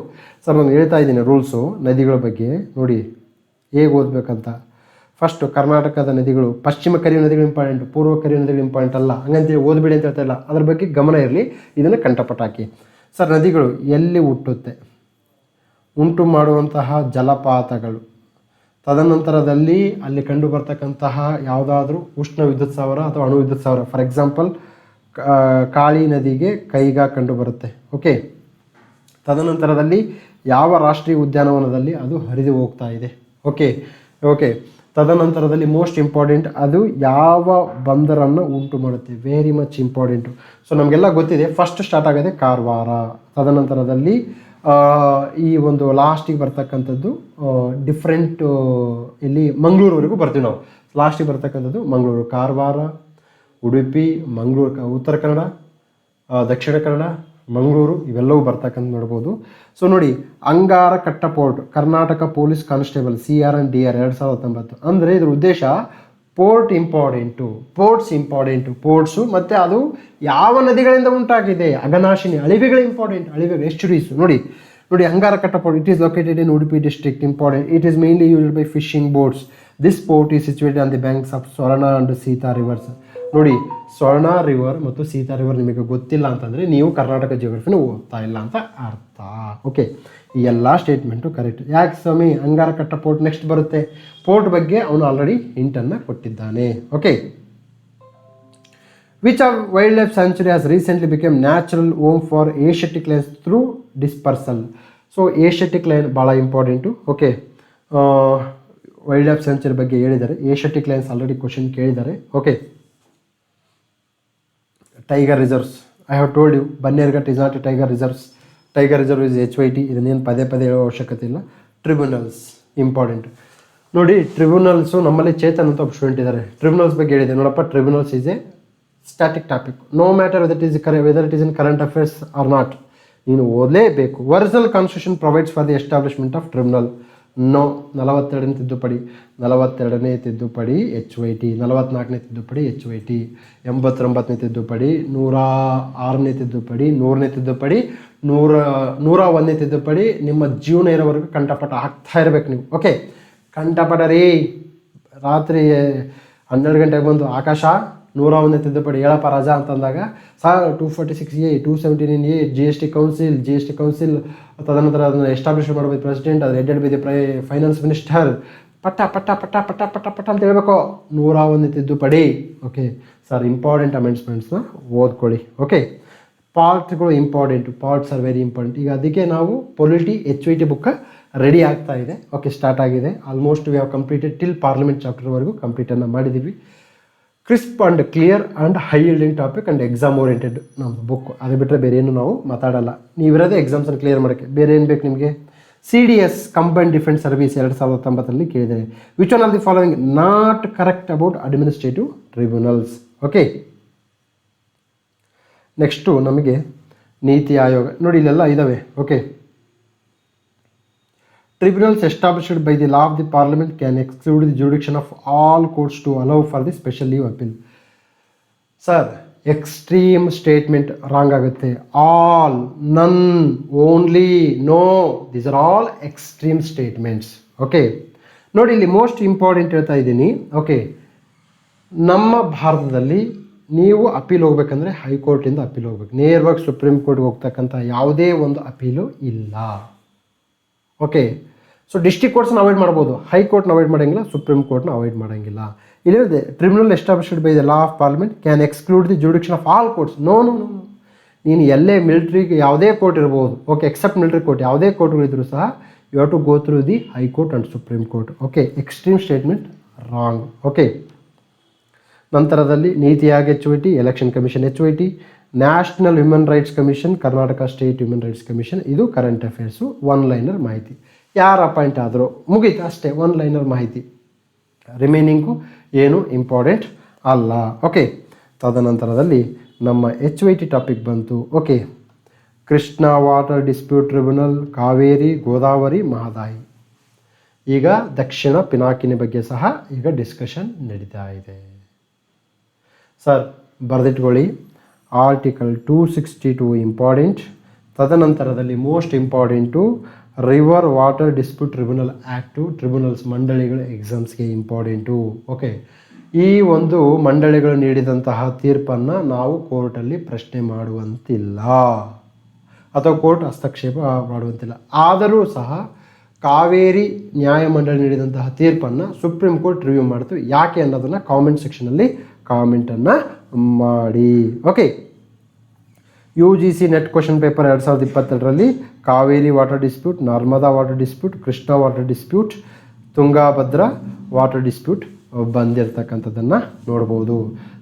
ಸರ್ ನಾನು ಹೇಳ್ತಾ ಇದ್ದೀನಿ ರೂಲ್ಸು ನದಿಗಳ ಬಗ್ಗೆ ನೋಡಿ ಹೇಗೆ ಓದಬೇಕಂತ. ಫಸ್ಟು ಕರ್ನಾಟಕದ ನದಿಗಳು, ಪಶ್ಚಿಮ ಕರಿಯೋ ನದಿಗಳು ಇಂಪಾರ್ಟೆಂಟು, ಪೂರ್ವ ಕರಿಯೋ ನದಿಗಳು ಇಂಪಾರ್ಟೆಂಟ್ ಅಲ್ಲ. ಹಂಗಂತೇಳಿ ಓದಬೇಡಿ ಅಂತ ಹೇಳ್ತಾ ಇಲ್ಲ, ಅದ್ರ ಬಗ್ಗೆ ಗಮನ ಇರಲಿ. ಇದನ್ನು ಕಂಠಪಟ್ಟ ಹಾಕಿ. ಸರ್, ನದಿಗಳು ಎಲ್ಲಿ ಹುಟ್ಟುತ್ತೆ? ಉಂಟು ಮಾಡುವಂತಹ ಜಲಪಾತಗಳು, ತದನಂತರದಲ್ಲಿ ಅಲ್ಲಿ ಕಂಡು ಬರ್ತಕ್ಕಂತಹ ಯಾವುದಾದ್ರೂ ಉಷ್ಣ ವಿದ್ಯುತ್ ಸ್ಥಾವರ ಅಥವಾ ಅಣು ವಿದ್ಯುತ್ ಸ್ಥಾವರ. ಫಾರ್ ಎಕ್ಸಾಂಪಲ್ ಕಾಳಿ ನದಿಗೆ ಕೈಗಾ ಕಂಡು ಬರುತ್ತೆ. ಓಕೆ, ತದನಂತರದಲ್ಲಿ ಯಾವ ರಾಷ್ಟ್ರೀಯ ಉದ್ಯಾನವನದಲ್ಲಿ ಅದು ಹರಿದು ಹೋಗ್ತಾ ಇದೆ. ಓಕೆ, ತದನಂತರದಲ್ಲಿ ಮೋಸ್ಟ್ ಇಂಪಾರ್ಟೆಂಟ್, ಅದು ಯಾವ ಬಂದರನ್ನು ಉಂಟು ಮಾಡುತ್ತೆ. Very much important. ಸೊ ನಮಗೆಲ್ಲ ಗೊತ್ತಿದೆ. ಫಸ್ಟ್ ಸ್ಟಾರ್ಟ್ ಆಗೋದೆ ಕಾರವಾರ, ತದನಂತರದಲ್ಲಿ ಈ ಒಂದು ಲಾಸ್ಟಿಗೆ ಬರ್ತಕ್ಕಂಥದ್ದು ಡಿಫ್ರೆಂಟು ಇಲ್ಲಿ ಮಂಗಳೂರುವರೆಗೂ ಬರ್ತೀವಿ ನಾವು. ಲಾಸ್ಟಿಗೆ ಬರ್ತಕ್ಕಂಥದ್ದು ಮಂಗಳೂರು, ಕಾರವಾರ, ಉಡುಪಿ, ಮಂಗಳೂರು, ಉತ್ತರ ಕನ್ನಡ, ದಕ್ಷಿಣ ಕನ್ನಡ, ಮಂಗಳೂರು, ಇವೆಲ್ಲವೂ ಬರ್ತಕ್ಕಂಥ ನೋಡ್ಬೋದು. ಸೊ ನೋಡಿ, Angarakatta port, Karnataka police constable CR and DR 2019. ಅಂದರೆ ಇದ್ರ ಉದ್ದೇಶ ಪೋರ್ಟ್ಸ್ ಇಂಪಾರ್ಟೆಂಟು ಮತ್ತು ಅದು ಯಾವ ನದಿಗಳಿಂದ ಉಂಟಾಗಿದೆ. ಅಘನಾಶಿನಿ, ಅಳಿವೆಗಳು ಇಂಪಾರ್ಟೆಂಟ್, ಅಳಿವೆಗಳು ಎಸ್ಚುರೀಸು. ನೋಡಿ Angarakatta port, it is located in Udupi district. Important. It is mainly used by fishing boats. This port is situated on the banks of Swarna and Sita rivers. ನೋಡಿ, ಸ್ವರ್ಣ ರಿವರ್ ಮತ್ತು ಸೀತಾ ರಿವರ್ ನಿಮಗೆ ಗೊತ್ತಿಲ್ಲ ಅಂತಂದರೆ ನೀವು ಕರ್ನಾಟಕ ಜಿಯೋಗ್ರಫಿನ ಓದ್ತಾ ಇಲ್ಲ ಅಂತ ಅರ್ಥ. ಓಕೆ, ಈ ಎಲ್ಲ ಸ್ಟೇಟ್ಮೆಂಟು ಕರೆಕ್ಟ್. ಯಾಕೆ ಸ್ವಾಮಿ? ಅಂಗಾರಕಟ್ಟ ಪೋರ್ಟ್ ನೆಕ್ಸ್ಟ್ ಬರುತ್ತೆ. ಪೋರ್ಟ್ ಬಗ್ಗೆ ಅವನು ಆಲ್ರೆಡಿ ಹಿಂಟನ್ನು ಕೊಟ್ಟಿದ್ದಾನೆ. Okay, which of wildlife sanctuary has recently became natural home for Asiatic lions through dispersal. So Asiatic lion ಭಾಳ important. Okay, wildlife sanctuary ಬಗ್ಗೆ ಹೇಳಿದ್ದಾರೆ. ಏಷ್ಯಾಟಿಕ್ ಲೈನ್ಸ್ ಆಲ್ರೆಡಿ ಕ್ವಶನ್ ಕೇಳಿದ್ದಾರೆ. Okay, tiger reserves, I have told you, Bannerghatta is not a tiger reserves. Tiger reserve is HYT. ಇದನ್ನೇನು ಪದೇ ಹೇಳೋ ಅವಶ್ಯಕತೆ ಇಲ್ಲ. Tribunals important. ನೋಡಿ, ಟ್ರಿಬ್ಯುನಲ್ಸು ನಮ್ಮಲ್ಲಿ ಚೇತನ್ ಅಂತ ಒಬ್ಬ ಸ್ಟೂಡೆಂಟ್ ಇದ್ದಾರೆ. ಟ್ರಿಬ್ಯುನಲ್ಸ್ ಬಗ್ಗೆ ಹೇಳಿದೆ ನೋಡಪ್ಪ. Tribunals is a static topic. No matter whether it is in current affairs or not, ನೀನು ಓದಲೇಬೇಕು. Original constitution provides for the establishment of tribunal. No, 42ನೇ ತಿದ್ದುಪಡಿ, 42ನೇ ತಿದ್ದುಪಡಿ HYT, 44ನೇ ತಿದ್ದುಪಡಿ HYT, 89ನೇ ತಿದ್ದುಪಡಿ, 106ನೇ ತಿದ್ದುಪಡಿ, 100ನೇ ತಿದ್ದುಪಡಿ, 101ನೇ ತಿದ್ದುಪಡಿ. ನಿಮ್ಮ ಜೀವನ ಇರೋವರೆಗೂ ಕಂಠಪಟ ಹಾಕ್ತಾ ಇರಬೇಕು ನೀವು. ಓಕೆ, ಕಂಠಪಟ ರೀ. ರಾತ್ರಿ 12 ಗಂಟೆಗೆ ಬಂದು ಆಕಾಶ 101ನೇ ತಿದ್ದುಪಡಿ ಹೇಳಪ್ಪ ರಾಜಾ ಅಂತಂದಾಗ, sir 246A, 279A, GST council, ತದನಂತರ ಅದನ್ನು ಎಸ್ಟಾಬ್ಲಿಷ್ ಮಾಡಬೇಕು ಪ್ರೆಸಿಡೆಂಟ್, ಅದು headed by the finance minister. ಪಟ್ಟ ಅಂತ ಹೇಳಬೇಕು. 101ನೇ ತಿದ್ದುಪಡಿ. ಓಕೆ ಸರ್, ಇಂಪಾರ್ಟೆಂಟ್ ಅಮೆಂಡ್ಸ್ಮೆಂಟ್ಸ್ನ ಓದ್ಕೊಳ್ಳಿ. ಓಕೆ, ಪಾರ್ಟ್ಸ್ಗಳು important, parts are very important. ಈಗ ಅದಕ್ಕೆ ನಾವು ಪೊಲಿಟಿ HYT ಬುಕ್ ರೆಡಿ ಆಗ್ತಾ ಇದೆ. ಓಕೆ, ಸ್ಟಾರ್ಟ್ ಆಗಿದೆ. Almost we have completed till parliament ಚಾಪ್ಟರ್ವರೆಗೂ ಕಂಪ್ಲೀಟನ್ನು ಮಾಡಿದ್ದೀವಿ. Crisp and clear and high yielding topic and exam oriented ನಮ್ಮದು ಬುಕ್. ಅದು ಬಿಟ್ಟರೆ ಬೇರೆ ಏನು ನಾವು ಮಾತಾಡಲ್ಲ. ನೀವಿರೋದೇ ಎಕ್ಸಾಮ್ಸನ್ನು ಕ್ಲಿಯರ್ ಮಾಡೋಕ್ಕೆ. ಬೇರೆ ಏನು ಬೇಕು ನಿಮಗೆ? CDS ಕಂಬೈನ್ಡ್ ಡಿಫೆನ್ಸ್ ಸರ್ವಿಸ್ 2019 ಕೇಳಿದ್ದಾರೆ. Which one of the following not correct about administrative tribunals? Okay, next ನಮಗೆ ನೀತಿ ಆಯೋಗ. ನೋಡಿ, ಇಲ್ಲೆಲ್ಲ ಇದ್ದಾವೆ. Okay, Tribunals established by the law of the parliament can exclude the jurisdiction of all courts to allow for the special leave appeal. Sir extreme statement wrong ಆಗುತ್ತೆ. All, none, only, no, these are all extreme statements. Okay ನೋಡಿ, ಇಲ್ಲಿ most important ಹೇಳ್ತಾ ಇದ್ದೀನಿ. Okay, ನಮ್ಮ ಭಾರತದಲ್ಲಿ ನೀವು appeal ಹೋಗ್ಬೇಕಂದ್ರೆ ಹೈಕೋರ್ಟಿಂದ appeal ಹೋಗ್ಬೇಕು. ನೇರವಾಗಿ ಸುಪ್ರೀಂ ಕೋರ್ಟ್ಗೆ ಹೋಗ್ತಕ್ಕಂಥ ಯಾವುದೇ ಒಂದು ಅಪೀಲು ಇಲ್ಲ. ಓಕೆ, ಸೊ ಡಿಸ್ಟ್ರಿಕ್ಟ್ ಕೋರ್ಟ್ಸ್ನ ಅವಾಯ್ಡ್ ಮಾಡ್ಬೋದು, ಹೈಕೋರ್ಟ್ನ ಅವಾಯ್ಡ್ ಮಾಡೋಂಗಿಲ್ಲ, ಸುಪ್ರೀಂ ಕೋರ್ಟ್ನ ಅವಾಯ್ಡ್ ಮಾಡೋಂಗಿಲ್ಲ. ಇಲ್ಲಿದೆ tribunal established by the law of parliament can exclude the jurisdiction of all courts. No no no, ನೀನು ಎಲ್ಲೇ ಮಿಲಿಟ್ರಿಗೆ ಯಾವುದೇ ಕೋರ್ಟ್ ಇರ್ಬೋದು, ಓಕೆ, ಎಕ್ಸೆಪ್ಟ್ ಮಿಲಿಟರಿ ಕೋರ್ಟ್, ಯಾವುದೇ ಕೋರ್ಟ್ಗಳಿದ್ರೂ ಸಹ you have to go through the high court and supreme court. Okay, extreme statement wrong. Okay, ನಂತರದಲ್ಲಿ Niti Aayog HYT, election commission HYT, national human rights commission, Karnataka state human rights commission. ಇದು current affairs, one liner ಮಾಹಿತಿ. ಯಾರು appoint ಆದರೂ ಮುಗೀತು ಅಷ್ಟೇ, one liner ಮಾಹಿತಿ. Remaining ಏನು important ಅಲ್ಲ. ಓಕೆ, ತದನಂತರದಲ್ಲಿ ನಮ್ಮ HYT ಟಾಪಿಕ್ ಬಂತು. Okay, Krishna water dispute tribunal, Kaveri, Godavari, Mahadayi. ಈಗ ದಕ್ಷಿಣ ಪಿನಾಕಿನಿ ಬಗ್ಗೆ ಸಹ ಈಗ ಡಿಸ್ಕಷನ್ ನಡೀತಾ ಇದೆ. ಸರ್ ಬರೆದಿಟ್ಕೊಳ್ಳಿ, ಆರ್ಟಿಕಲ್ 262 ಇಂಪಾರ್ಟೆಂಟ್. ತದನಂತರದಲ್ಲಿ most important river water dispute tribunal act, tribunals ಮಂಡಳಿಗಳ ಎಕ್ಸಾಮ್ಸ್ಗೆ ಇಂಪಾರ್ಟೆಂಟು. ಓಕೆ, ಈ ಒಂದು ಮಂಡಳಿಗಳು ನೀಡಿದಂತಹ ತೀರ್ಪನ್ನು ನಾವು ಕೋರ್ಟಲ್ಲಿ ಪ್ರಶ್ನೆ ಮಾಡುವಂತಿಲ್ಲ ಅಥವಾ ಕೋರ್ಟ್ ಹಸ್ತಕ್ಷೇಪ ಮಾಡುವಂತಿಲ್ಲ. ಆದರೂ ಸಹ ಕಾವೇರಿ ನ್ಯಾಯಮಂಡಳಿ ನೀಡಿದಂತಹ ತೀರ್ಪನ್ನು ಸುಪ್ರೀಂ ಕೋರ್ಟ್ ರಿವ್ಯೂ ಮಾಡ್ತು. ಯಾಕೆ ಅನ್ನೋದನ್ನು ಕಾಮೆಂಟ್ ಸೆಕ್ಷನಲ್ಲಿ ಕಾಮೆಂಟನ್ನು ಮಾಡಿ. Okay, UGC net question paper 2022ರಲ್ಲಿ Kaveri water dispute, Narmada water dispute, Krishna water dispute, Tungabhadra water dispute ಬಂದಿರತಕ್ಕಂಥದ್ದನ್ನು ನೋಡ್ಬೋದು.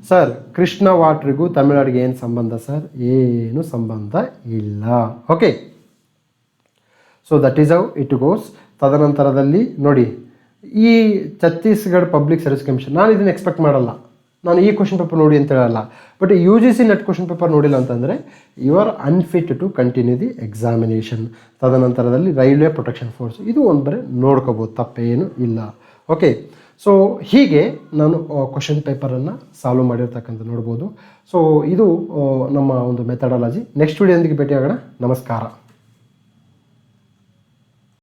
ಸರ್ ಕೃಷ್ಣ ವಾಟ್ರಿಗೂ ತಮಿಳ್ನಾಡಿಗೆ ಏನು ಸಂಬಂಧ ಸರ್? ಏನು ಸಂಬಂಧ ಇಲ್ಲ. Okay, so that is how it goes. ತದನಂತರದಲ್ಲಿ ನೋಡಿ, ಈ ಛತ್ತೀಸ್ಗಢ ಪಬ್ಲಿಕ್ ಸರ್ವಿಸ್ ಕಮಿಷನ್, ನಾನು ಇದನ್ನು ಎಕ್ಸ್ಪೆಕ್ಟ್ ಮಾಡಲ್ಲ, ನಾನು ಈ ಕ್ವಶನ್ ಪೇಪರ್ ನೋಡಿ ಅಂತ ಹೇಳಲ್ಲ. But UGC net question paper ನೋಡಿಲ್ಲ ಅಂತಂದರೆ you are unfit to continue the examination. ತದನಂತರದಲ್ಲಿ ರೈಲ್ವೆ ಪ್ರೊಟೆಕ್ಷನ್ ಫೋರ್ಸ್, ಇದು ಒಂದು ಬರೀ ನೋಡ್ಕೋಬೋದು, ತಪ್ಪೇನು ಇಲ್ಲ. ಓಕೆ, ಸೊ ಹೀಗೆ ನಾನು ಕ್ವಶನ್ ಪೇಪರನ್ನು ಸಾಲ್ವ್ ಮಾಡಿರ್ತಕ್ಕಂಥ ನೋಡ್ಬೋದು. ಸೊ ಇದು ನಮ್ಮ ಒಂದು ಮೆಥಡಾಲಜಿ. ನೆಕ್ಸ್ಟ್ ವಿಡಿಯೋದೊಂದಿಗೆ ಭೇಟಿಯಾಗೋಣ. ನಮಸ್ಕಾರ.